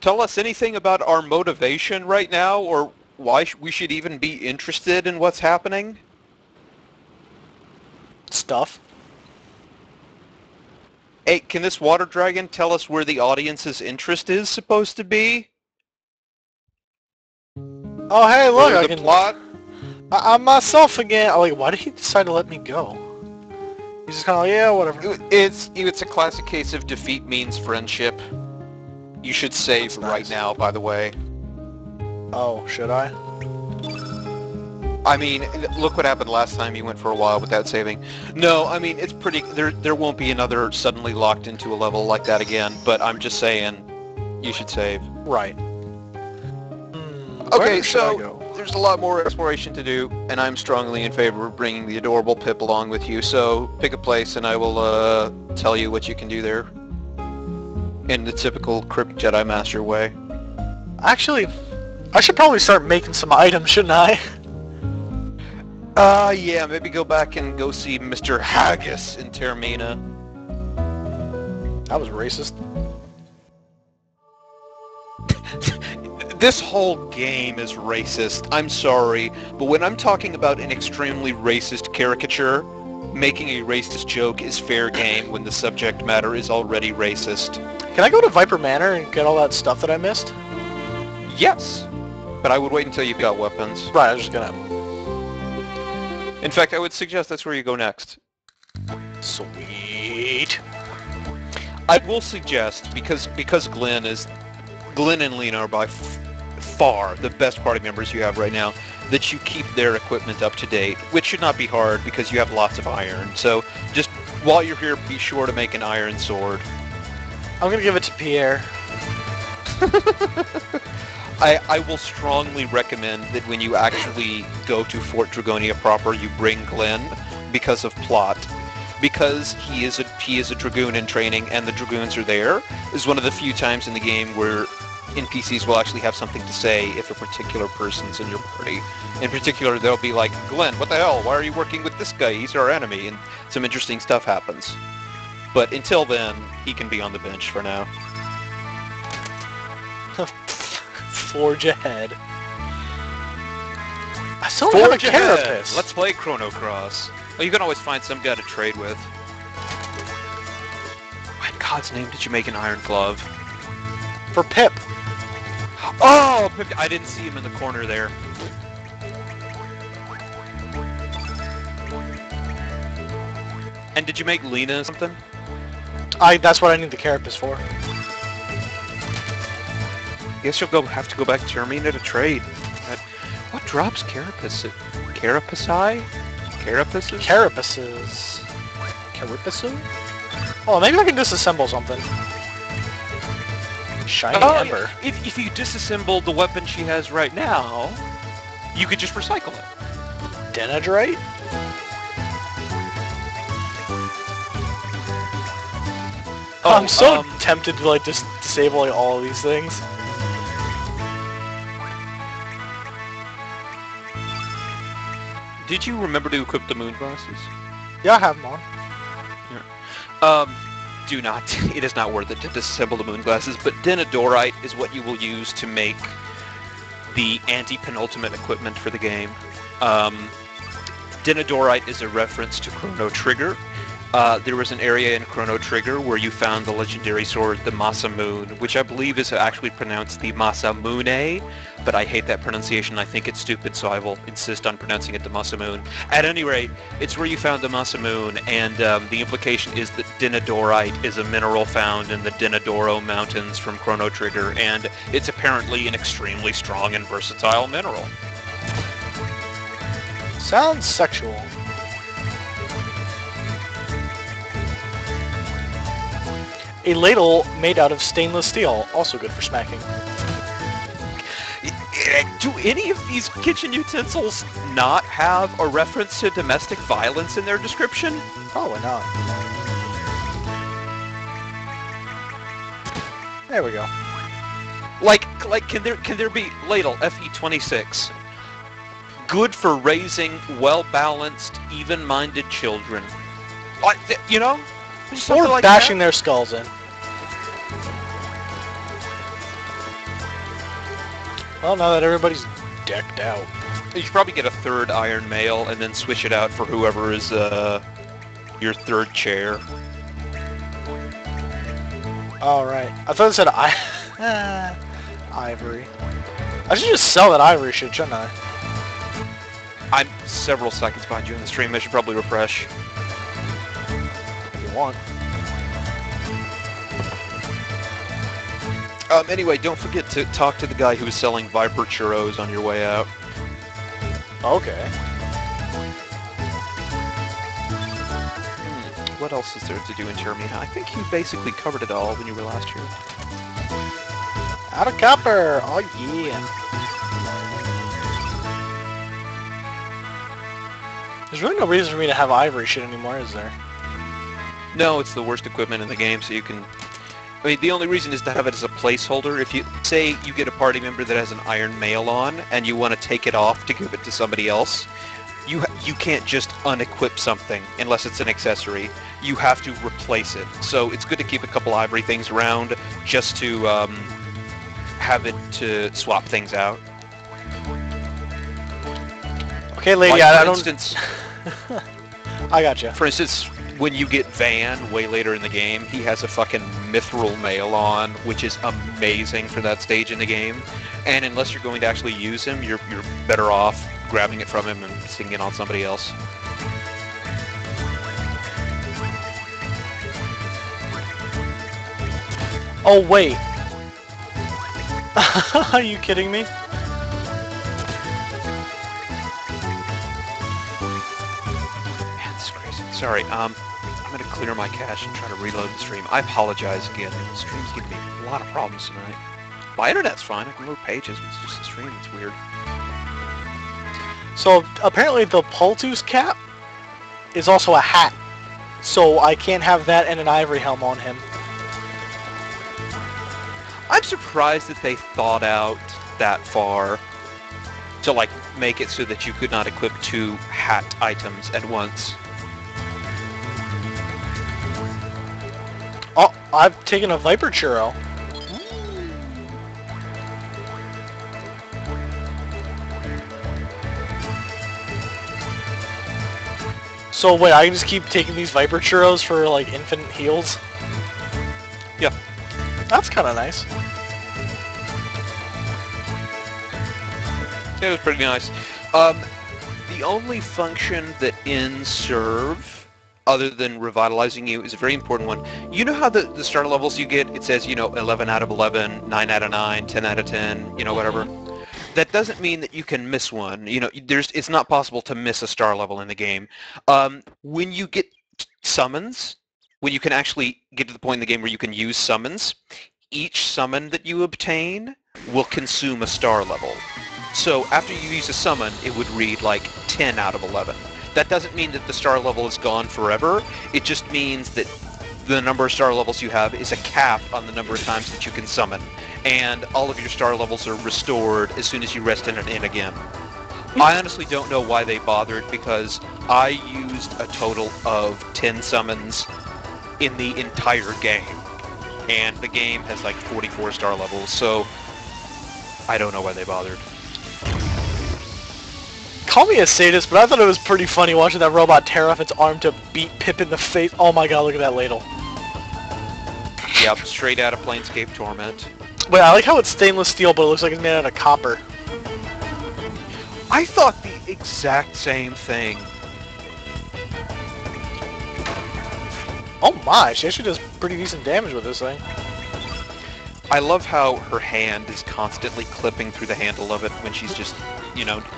tell us anything about our motivation right now, or why we should even be interested in what's happening? Stuff. Hey, can this water dragon tell us where the audience's interest is supposed to be? Oh, hey, look, Or I the can... plot? I'm myself again. Oh, wait, why did he decide to let me go? He's just kind of like, yeah, whatever. It's a classic case of defeat means friendship. You should save right now, by the way. Oh, should I? I mean, look what happened last time you went for a while without saving. No, I mean, it's pretty... There won't be another suddenly locked into a level like that again, but I'm just saying, you should save. Right. Okay, so there's a lot more exploration to do, and I'm strongly in favor of bringing the adorable Pip along with you, so pick a place and I will tell you what you can do there. In the typical Crypt Jedi Master way. Actually, I should probably start making some items, shouldn't I? Yeah, maybe go back and go see Mr. Haggis in Termina. That was racist. This whole game is racist. I'm sorry, but when I'm talking about an extremely racist caricature, making a racist joke is fair game when the subject matter is already racist. Can I go to Viper Manor and get all that stuff that I missed? Yes, but I would wait until you've got weapons. Right, I was just gonna... In fact, I would suggest that's where you go next. Sweet. I will suggest, because Glenn and Lena are by far the best party members you have right now, that you keep their equipment up to date, which should not be hard because you have lots of iron. So just while you're here, be sure to make an iron sword. I'm gonna give it to Pierre. I will strongly recommend that when you actually go to Fort Dragonia proper, you bring Glenn because of plot. Because he is a Dragoon in training and the Dragoons are there, is one of the few times in the game where NPCs will actually have something to say if a particular person's in your party. In particular, they'll be like, Glenn, what the hell? Why are you working with this guy? He's our enemy. And some interesting stuff happens. But until then, he can be on the bench for now. Forge ahead. I still don't have a carapace. Let's play Chrono Cross. Well, you can always find some guy to trade with. Why in God's name did you make an iron glove? For Pip. Oh, Pip! I didn't see him in the corner there. And did you make Lena something? That's what I need the carapace for. Guess you'll have to go back to Termina to trade. What drops carapace? Carapace? Carapaces? Carapaces. Carapace? Oh, maybe I can disassemble something. Shiny ember. If you disassemble the weapon she has right now, you could just recycle it. Denadrite? Oh, I'm so tempted to like just disable like, all of these things. Did you remember to equip the moon glasses? Yeah, I have them on. Do not. It is not worth it to disassemble the moon glasses, but Denadorite is what you will use to make the anti-penultimate equipment for the game. Denadorite is a reference to Chrono Trigger. There was an area in Chrono Trigger where you found the legendary sword, the Masamune, which I believe is actually pronounced the Masamune, but I hate that pronunciation. I think it's stupid, so I will insist on pronouncing it the Masamune. At any rate, it's where you found the Masamune, and the implication is that Denadorite is a mineral found in the Denadoro Mountains from Chrono Trigger, and it's apparently an extremely strong and versatile mineral. Sounds sexual. A ladle made out of stainless steel, also good for smacking. Do any of these kitchen utensils not have a reference to domestic violence in their description? Probably not. There we go. Like, can there be ladle FE26? Good for raising well-balanced, even-minded children. Like, you know? Or like bashing their skulls in. Well, now that everybody's decked out. You should probably get a third iron mail and then switch it out for whoever is your third chair. Alright. I thought it said ivory. I should just sell that ivory shit, shouldn't I? I'm several seconds behind you in the stream. I should probably refresh. If you want. Anyway, don't forget to talk to the guy who was selling Viper churros on your way out. Okay. What else is there to do in Termina? I think you basically covered it all when you were last here. Out of copper! Oh yeah! There's really no reason for me to have ivory shit anymore, is there? No, it's the worst equipment in the game, so you can... I mean, the only reason is to have it as a placeholder. If you say you get a party member that has an iron mail on, and you want to take it off to give it to somebody else, you can't just unequip something unless it's an accessory. You have to replace it. So it's good to keep a couple ivory things around just to have it to swap things out. Okay, lady, like, I for don't... instance, I gotcha. For instance, when you get Van way later in the game, he has a fucking mithril mail on, which is amazing for that stage in the game. And unless you're going to actually use him, you're better off grabbing it from him and sticking it on somebody else. Oh, wait. Are you kidding me? Man, this is crazy. Sorry, I'm gonna clear my cache and try to reload the stream. I apologize again. The stream's giving me a lot of problems tonight. My internet's fine. I can load pages, but it's just the stream. It's weird. So, apparently the Pultus cap is also a hat. So I can't have that and an ivory helm on him. I'm surprised that they thought out that far to, like, make it so that you could not equip two hat items at once. Oh, I've taken a Viper Churro. So wait, I can just keep taking these Viper Churros for, like, infinite heals? Yeah. That's kind of nice. It was pretty nice. The only function that ends serve other than revitalizing you, is a very important one. You know how the starter levels you get, it says, 11 out of 11, 9 out of 9, 10 out of 10, whatever. That doesn't mean that you can miss one. It's not possible to miss a star level in the game. When you get summons, when you can actually get to the point in the game where you can use summons, each summon that you obtain will consume a star level. So after you use a summon, it would read like 10 out of 11. That doesn't mean that the star level is gone forever. It just means that the number of star levels you have is a cap on the number of times that you can summon. And all of your star levels are restored as soon as you rest in an inn again. I honestly don't know why they bothered, because I used a total of 10 summons in the entire game. And the game has like 44 star levels, so I don't know why they bothered. Call me a sadist, but I thought it was pretty funny watching that robot tear off its arm to beat Pip in the face. Oh my god, look at that ladle. Yep, straight out of Planescape Torment. Wait, I like how it's stainless steel, but it looks like it's made out of copper. I thought the exact same thing. Oh my, she actually does pretty decent damage with this thing. I love how her hand is constantly clipping through the handle of it when she's just,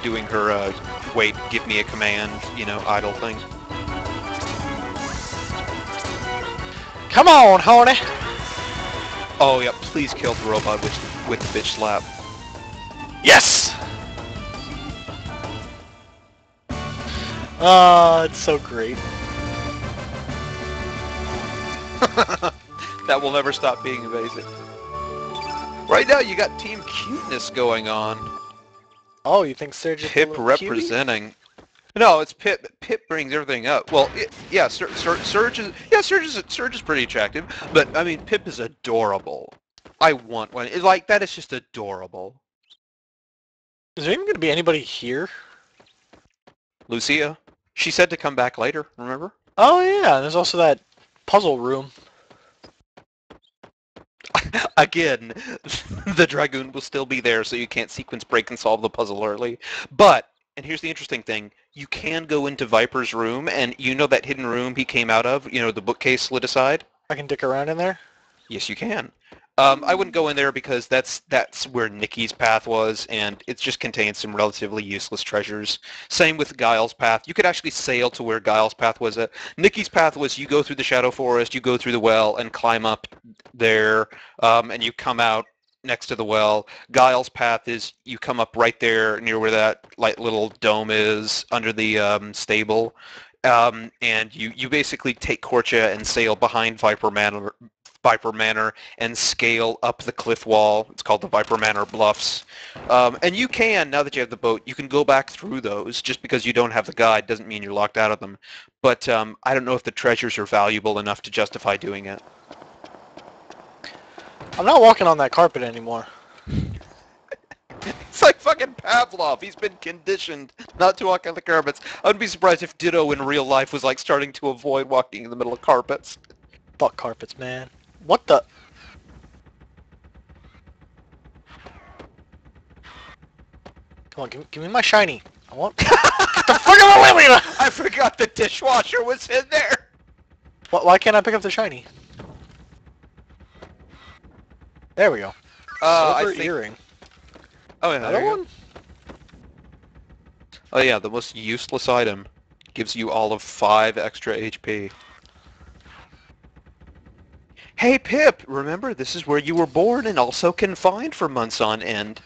doing her, wait, give me a command, idle thing. Come on, honey! Oh yeah, please kill the robot with the bitch slap. Yes! It's so great. That will never stop being amazing. Right now you got Team Cuteness going on. Oh, you think Surge is Pip representing. No, it's Pip. Pip brings everything up. Well, Surge is pretty attractive, but I mean, Pip is adorable. I want one. That is just adorable. Is there even going to be anybody here? Lucia. She said to come back later, remember? Oh yeah, there's also that puzzle room. Again, the Dragoon will still be there, so you can't sequence break and solve the puzzle early. But, and here's the interesting thing, you can go into Viper's room, and you know that hidden room he came out of? The bookcase slid aside? I can dick around in there? Yes, you can. I wouldn't go in there because that's where Nikki's path was, and it just contains some relatively useless treasures. Same with Guile's path. You could actually sail to where Guile's path was at. Nikki's path was you go through the Shadow Forest, you go through the well, and climb up there, and you come out next to the well. Guile's path is you come up right there near where that little dome is under the stable, and you basically take Korcha and sail behind Viper Manor and scale up the cliff wall. It's called the Viper Manor Bluffs. And you can, now that you have the boat, you can go back through those. Just because you don't have the guide doesn't mean you're locked out of them. But I don't know if the treasures are valuable enough to justify doing it. I'm not walking on that carpet anymore. It's like fucking Pavlov. He's been conditioned not to walk on the carpets. I wouldn't be surprised if Ditto in real life was like starting to avoid walking in the middle of carpets. Fuck carpets, man. What the? Come on, give me my shiny. I want. Get the fuck out of the way! I forgot the dishwasher was in there. Why can't I pick up the shiny? There we go. Silver earring. Oh yeah, Another one? Oh yeah, the most useless item. Gives you all of 5 extra HP. Hey Pip, remember this is where you were born and also confined for months on end.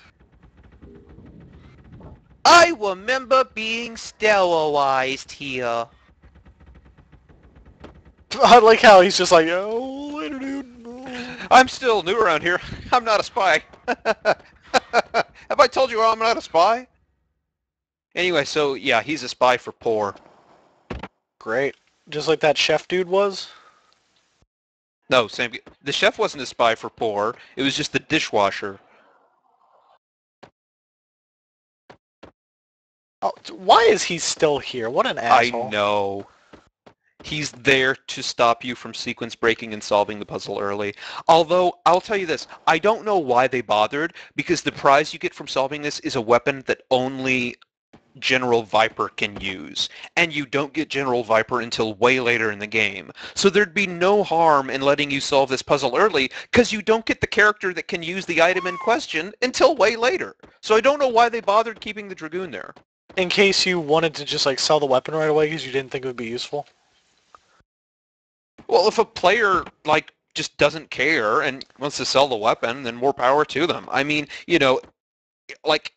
I remember being sterilized here. I like how he's just like, oh, later, dude. I'm still new around here. I'm not a spy. Have I told you I'm not a spy? Anyway, so yeah, he's a spy for poor. Great. Just like that chef dude was? No, same. The chef wasn't a spy for poor. It was just the dishwasher. Oh, why is he still here? What an asshole. I know. He's there to stop you from sequence breaking and solving the puzzle early. Although, I'll tell you this, I don't know why they bothered, because the prize you get from solving this is a weapon that only General Viper can use, and you don't get General Viper until way later in the game. So there'd be no harm in letting you solve this puzzle early, because you don't get the character that can use the item in question until way later. So I don't know why they bothered keeping the Dragoon there. In case you wanted to just like sell the weapon right away because you didn't think it would be useful? Well, if a player, like, just doesn't care and wants to sell the weapon, then more power to them. I mean, you know, like,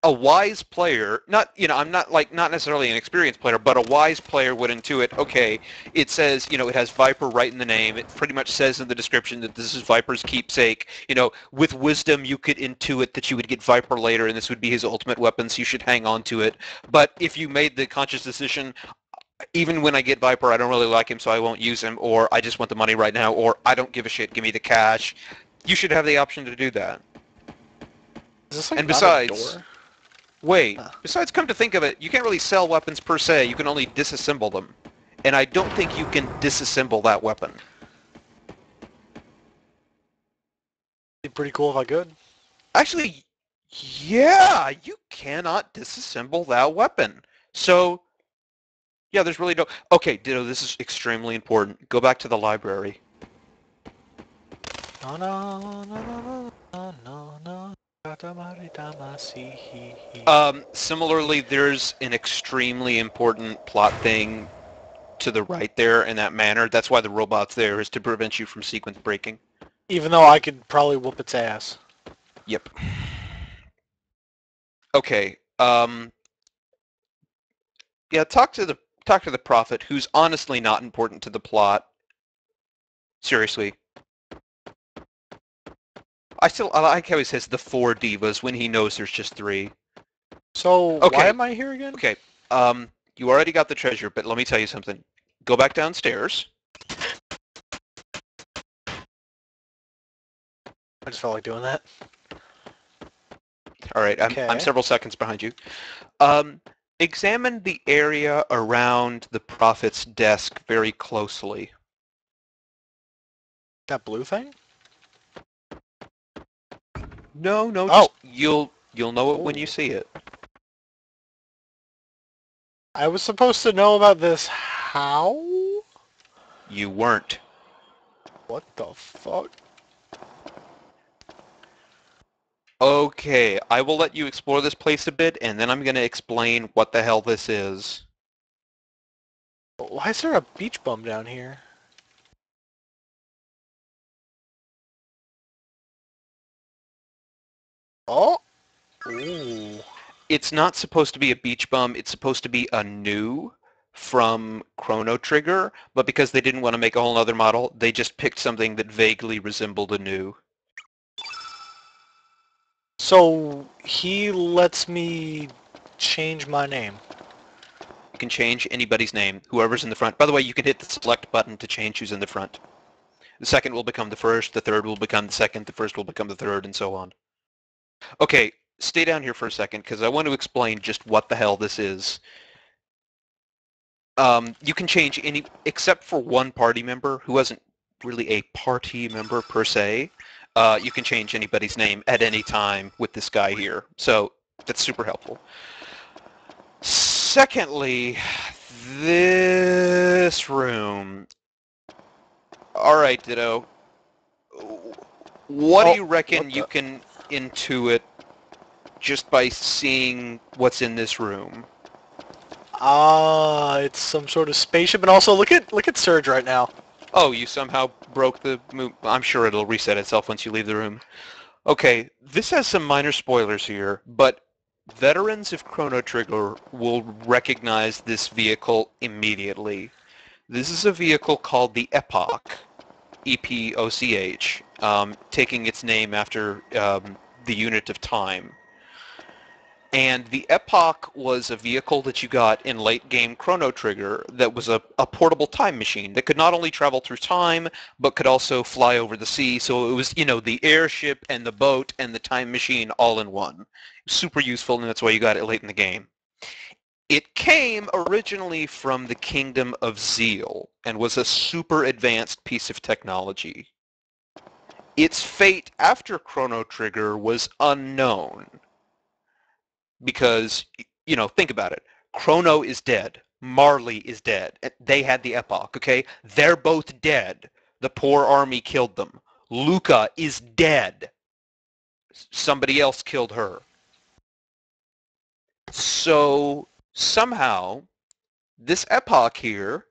a wise player, not, you know, I'm not necessarily an experienced player, but a wise player would intuit, okay, it says, you know, it has Viper right in the name. It pretty much says in the description that this is Viper's keepsake. You know, with wisdom, you could intuit that you would get Viper later and this would be his ultimate weapon, so you should hang on to it. But if you made the conscious decision, even when I get Viper, I don't really like him, so I won't use him, or I just want the money right now, or I don't give a shit, give me the cash, you should have the option to do that. Is this like And not besides... a door? Wait, besides, come to think of it, you can't really sell weapons per se, you can only disassemble them. And I don't think you can disassemble that weapon. It'd be pretty cool if I could. Actually, yeah, you cannot disassemble that weapon. So, yeah, there's really no... Okay, Ditto, this is extremely important. Go back to the library. No, no, no, no, no, no, no. Similarly, there's an extremely important plot thing to the right there in that manner. That's why the robot's there, is to prevent you from sequence breaking. Even though I could probably whoop its ass. Yep. Okay. Yeah, talk to the prophet, who's honestly not important to the plot. Seriously. I like how he says the 4 divas when he knows there's just 3. So, Okay. why am I here again? Okay. You already got the treasure, but let me tell you something. Go back downstairs. I just felt like doing that. All right, Okay. I'm several seconds behind you. Examine the area around the prophet's desk very closely. That blue thing? No, Oh. just, you'll know it when you see it. I was supposed to know about this. How? You weren't. What the fuck? Okay, I will let you explore this place a bit, and then I'm going to explain what the hell this is. Why is there a beach bum down here? Oh! Ooh. It's not supposed to be a beach bum, it's supposed to be a new from Chrono Trigger, but because they didn't want to make a whole other model, they just picked something that vaguely resembled a new. So, he lets me change my name. You can change anybody's name, whoever's in the front. By the way, you can hit the select button to change who's in the front. The second will become the first, the third will become the second, the first will become the third, and so on. Okay, stay down here for a second, because I want to explain just what the hell this is. You can change any, except for one party member, who isn't really a party member per se. You can change anybody's name at any time with this guy here. So that's super helpful. Secondly, this room. All right, Ditto. What do you reckon you can intuit just by seeing what's in this room? It's some sort of spaceship, and also look at Surge right now. Oh, you somehow broke the move. I'm sure it'll reset itself once you leave the room. Okay, this has some minor spoilers here, but veterans of Chrono Trigger will recognize this vehicle immediately. This is a vehicle called the Epoch, E-P-O-C-H, taking its name after the unit of time. And the Epoch was a vehicle that you got in late-game Chrono Trigger that was a portable time machine that could not only travel through time, but could also fly over the sea. So it was, you know, the airship and the boat and the time machine all in one. Super useful, and that's why you got it late in the game. It came originally from the Kingdom of Zeal and was a super advanced piece of technology. Its fate after Chrono Trigger was unknown, because, you know, think about it. Chrono is dead. Marley is dead. They had the epoch, okay? They're both dead. The poor army killed them. Luca is dead. Somebody else killed her. So somehow this epoch here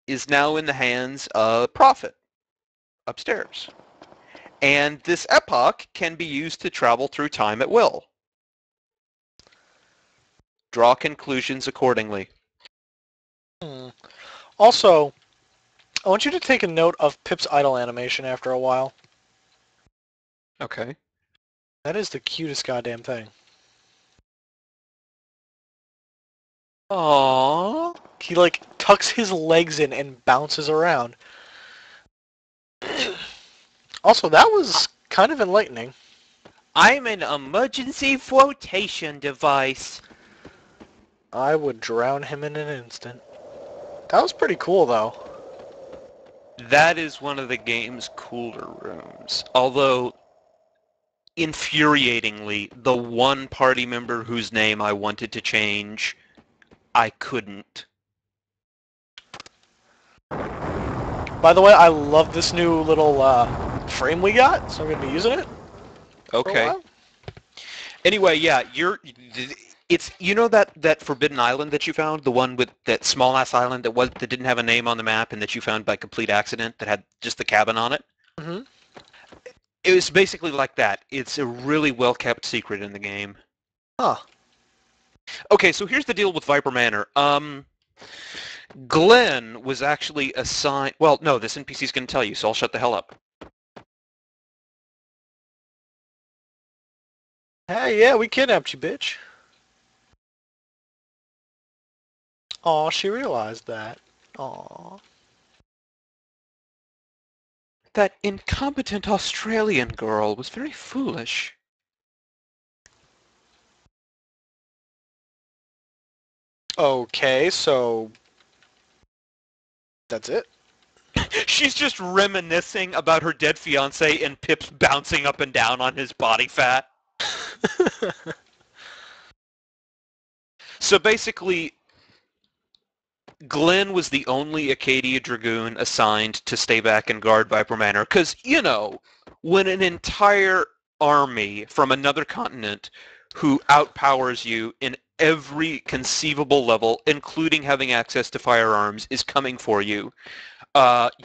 is now in the hands of Prophet upstairs. And this epoch can be used to travel through time at will. Draw conclusions accordingly. Also, I want you to take a note of Pip's idle animation after a while. Okay. That is the cutest goddamn thing. Aww. He, like, tucks his legs in and bounces around. Also, that was kind of enlightening. I'm an emergency flotation device. I would drown him in an instant. That was pretty cool, though. That is one of the game's cooler rooms. Although, infuriatingly, the one party member whose name I wanted to change, I couldn't. By the way, I love this new little frame we got, so I'm going to be using it. Okay. Anyway, yeah, it's, you know that forbidden island that you found, the one with that small ass island that didn't have a name on the map and that you found by complete accident that had just the cabin on it? Mm-hmm. It was basically like that. It's a really well kept secret in the game. Huh. Okay, so here's the deal with Viper Manor. Glenn was actually assigned... Well, no, this NPC's going to tell you, so I'll shut the hell up. Hey, yeah, we kidnapped you, bitch. Aw, she realized that. Aw. That incompetent Australian girl was very foolish. Okay, so... That's it? She's just reminiscing about her dead fiancé and Pip's bouncing up and down on his body fat. So basically, Glenn was the only Acadia Dragoon assigned to stay back and guard Viper Manor. Because, you know, when an entire army from another continent who outpowers you in every conceivable level, including having access to firearms, is coming for you,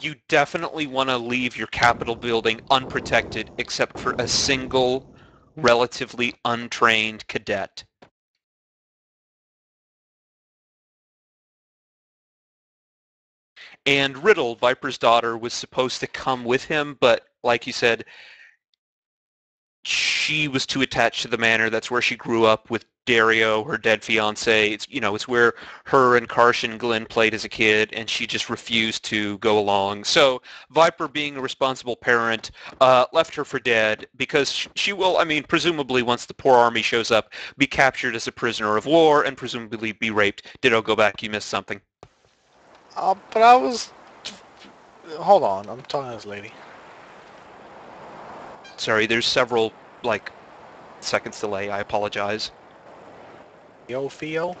you definitely want to leave your Capitol building unprotected except for a single, relatively untrained cadet. And Riddle, Viper's daughter, was supposed to come with him, but like you said, she was too attached to the manor. That's where she grew up with Dario, her dead fiance. It's, you know, it's where her and Carson Glenn played as a kid, and she just refused to go along. So Viper, being a responsible parent, left her for dead because she will, I mean, presumably once the poor army shows up, be captured as a prisoner of war and presumably be raped. Ditto, go back. You missed something. But I was... Hold on, I'm talking to this lady. Sorry, there's several, like, seconds delay. I apologize. Yo, Theo?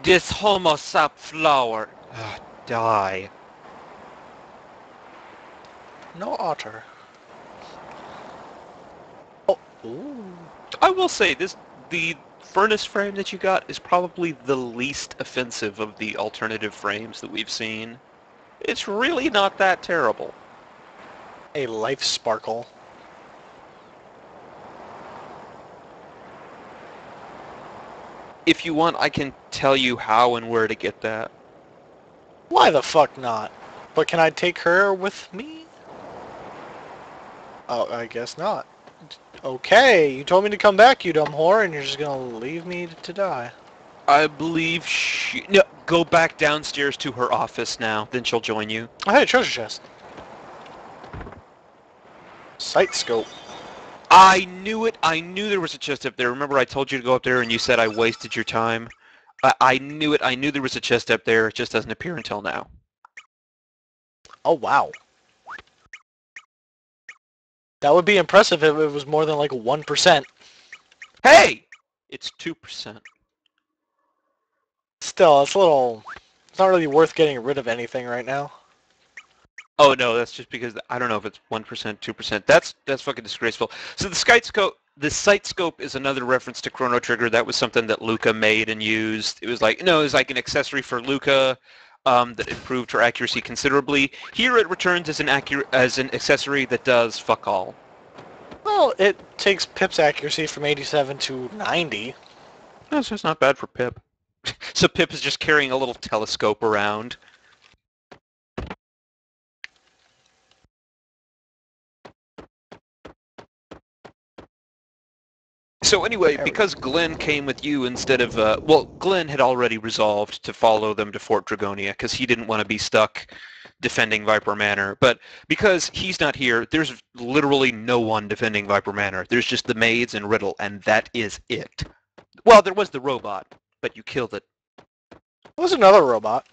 This homo sap flower. Die. No otter. Oh, ooh. I will say, the furnace frame that you got is probably the least offensive of the alternative frames that we've seen. It's really not that terrible. A life sparkle. If you want, I can tell you how and where to get that. Why the fuck not? But can I take her with me? Oh, I guess not. Okay, you told me to come back, you dumb whore, and you're just gonna leave me to die. I believe No, go back downstairs to her office now, then she'll join you. I had a treasure chest. Sight scope. I knew it. I knew there was a chest up there. Remember I told you to go up there and you said I wasted your time? I knew it. I knew there was a chest up there. It just doesn't appear until now. Oh, wow. That would be impressive if it was more than like 1%. Hey! It's 2%. Still, it's a little... It's not really worth getting rid of anything right now. Oh no, that's just because I don't know if it's 1%, 2%. That's fucking disgraceful. So the sight scope is another reference to Chrono Trigger. That was something that Luca made and used. It was like it was like an accessory for Luca that improved her accuracy considerably. Here it returns as an accessory that does fuck all. Well, it takes Pip's accuracy from 87 to 90. No, so it's not bad for Pip. So Pip is just carrying a little telescope around. So anyway, because Glenn came with you instead of, Glenn had already resolved to follow them to Fort Dragonia because he didn't want to be stuck defending Viper Manor. But because he's not here, there's literally no one defending Viper Manor. There's just the maids and Riddle, and that is it. Well, there was the robot, but you killed it. There was another robot.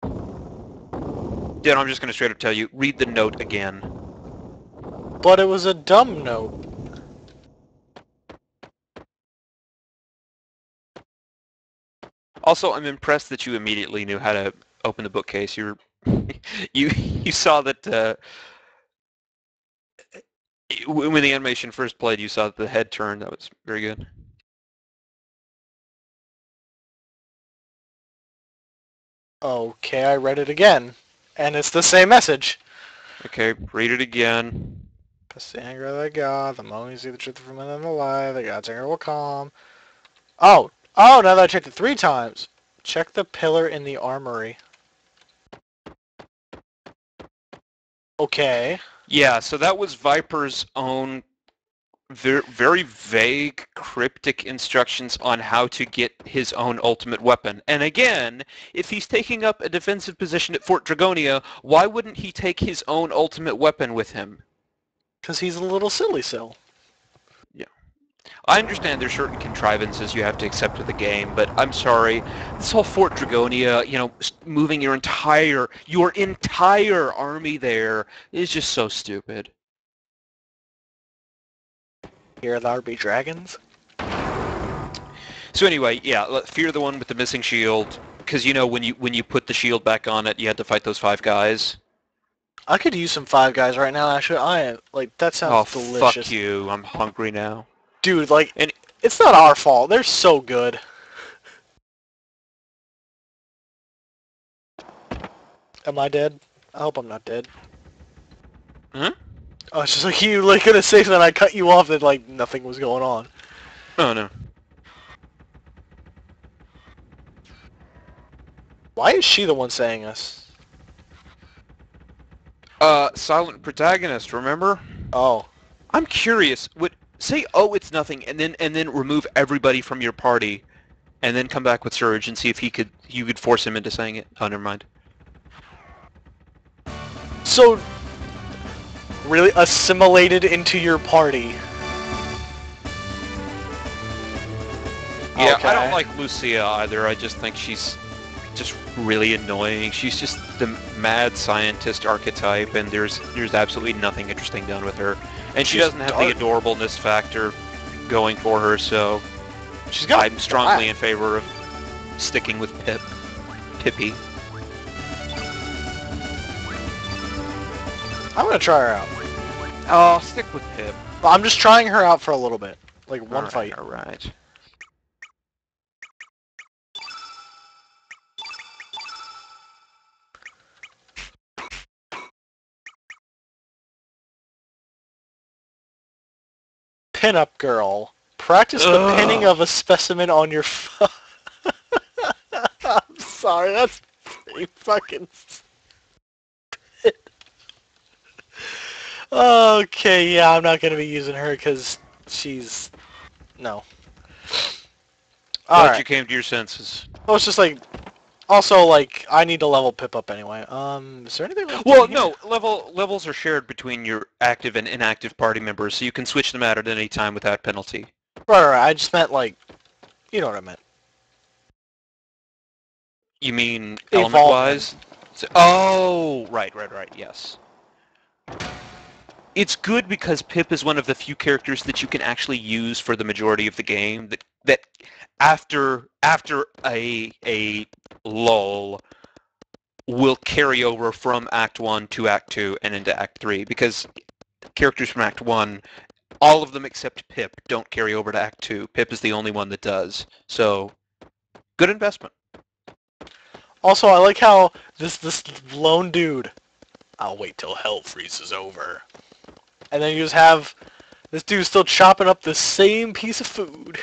Dan, I'm just going to straight up tell you, read the note again. But it was a dumb note. Also, I'm impressed that you immediately knew how to open the bookcase. You saw that when the animation first played, you saw that the head turned. That was very good. Okay, I read it again, and it's the same message. Okay, read it again. Past the anger of the god, the moment you see the truth from within the lie, the god's anger will calm. Oh, now that I checked it 3 times. Check the pillar in the armory. Okay. Yeah, so that was Viper's own very vague, cryptic instructions on how to get his own ultimate weapon. And again, if he's taking up a defensive position at Fort Dragonia, why wouldn't he take his own ultimate weapon with him? Because he's a little silly still. Yeah. I understand there's certain contrivances you have to accept with the game, but I'm sorry, this whole Fort Dragonia, moving your entire army there is just so stupid. Here there be dragons. So anyway, yeah, fear the one with the missing shield, because when you put the shield back on it, you had to fight those 5 guys. I could use some 5 guys right now. Actually, I am that sounds delicious. Fuck you! I'm hungry now, dude. It's not our fault. They're so good. Am I dead? I hope I'm not dead. Huh? Oh, it's just like you gonna say something, I cut you off, and nothing was going on. Oh no. Why is she the one saying us? Silent protagonist, remember? Oh. I'm curious. Say, oh, it's nothing, and then remove everybody from your party, and then come back with Surge and see if you could force him into saying it. Oh, never mind. So, really assimilated into your party. Yeah, okay. I don't like Lucia either. I just think she's just really annoying. She's just the mad scientist archetype, and there's absolutely nothing interesting done with her. And she doesn't have the adorableness factor going for her, so I'm strongly in favor of sticking with Pippi. I'm gonna try her out. Oh, stick with Pip. I'm just trying her out for a little bit. One fight. Alright. Pin-up girl. Practice the pinning of a specimen on your I'm sorry, that's pretty fucking stupid. Okay, yeah, I'm not gonna be using her because she's... No. Glad you came to your senses. Oh, it's just also, I need to level Pip up anyway. Is there anything left Well, in here? no, levels are shared between your active and inactive party members, so you can switch them out at any time without penalty. Right, I just meant, you know what I meant. You mean element-wise? Oh, right, yes. it's good because Pip is one of the few characters that you can actually use for the majority of the game. That after a lull will carry over from Act 1 to Act 2 and into Act 3, because characters from Act 1, all of them except Pip, don't carry over to Act 2. Pip is the only one that does. So, good investment. Also, I like how this lone dude, I'll wait till hell freezes over. And then you just have this dude still chopping up the same piece of food.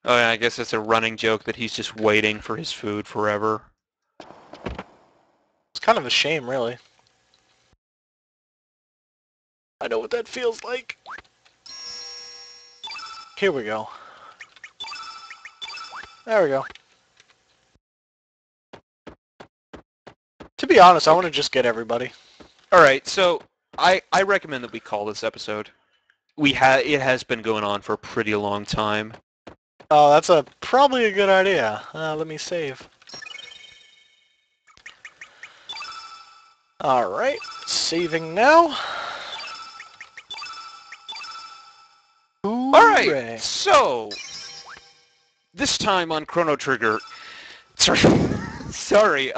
Oh yeah, I guess it's a running joke that he's just waiting for his food forever. It's kind of a shame, really. I know what that feels like. Here we go. There we go. To be honest, I want to just get everybody. Alright, so I recommend that we call this episode. It has been going on for a pretty long time. Oh, that's probably a good idea. Let me save. Alright, saving now. Alright, so this time on Chrono Trigger, sorry,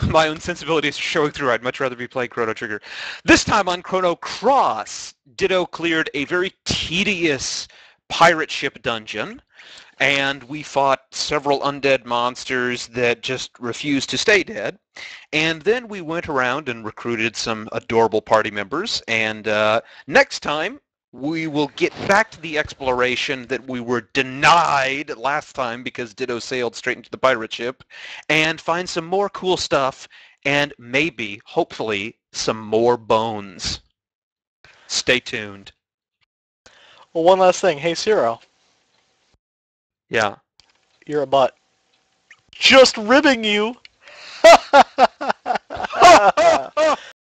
my own sensibilities are showing through. I'd much rather be playing Chrono Trigger. This time on Chrono Cross, Ditto cleared a very tedious pirate ship dungeon, and we fought several undead monsters that just refused to stay dead. And then we went around and recruited some adorable party members, and next time we will get back to the exploration that we were denied last time because Ditto sailed straight into the pirate ship, and find some more cool stuff, and maybe, hopefully, some more bones. Stay tuned. Well, one last thing. Hey, Ciro. Yeah. You're a butt. Just ribbing you!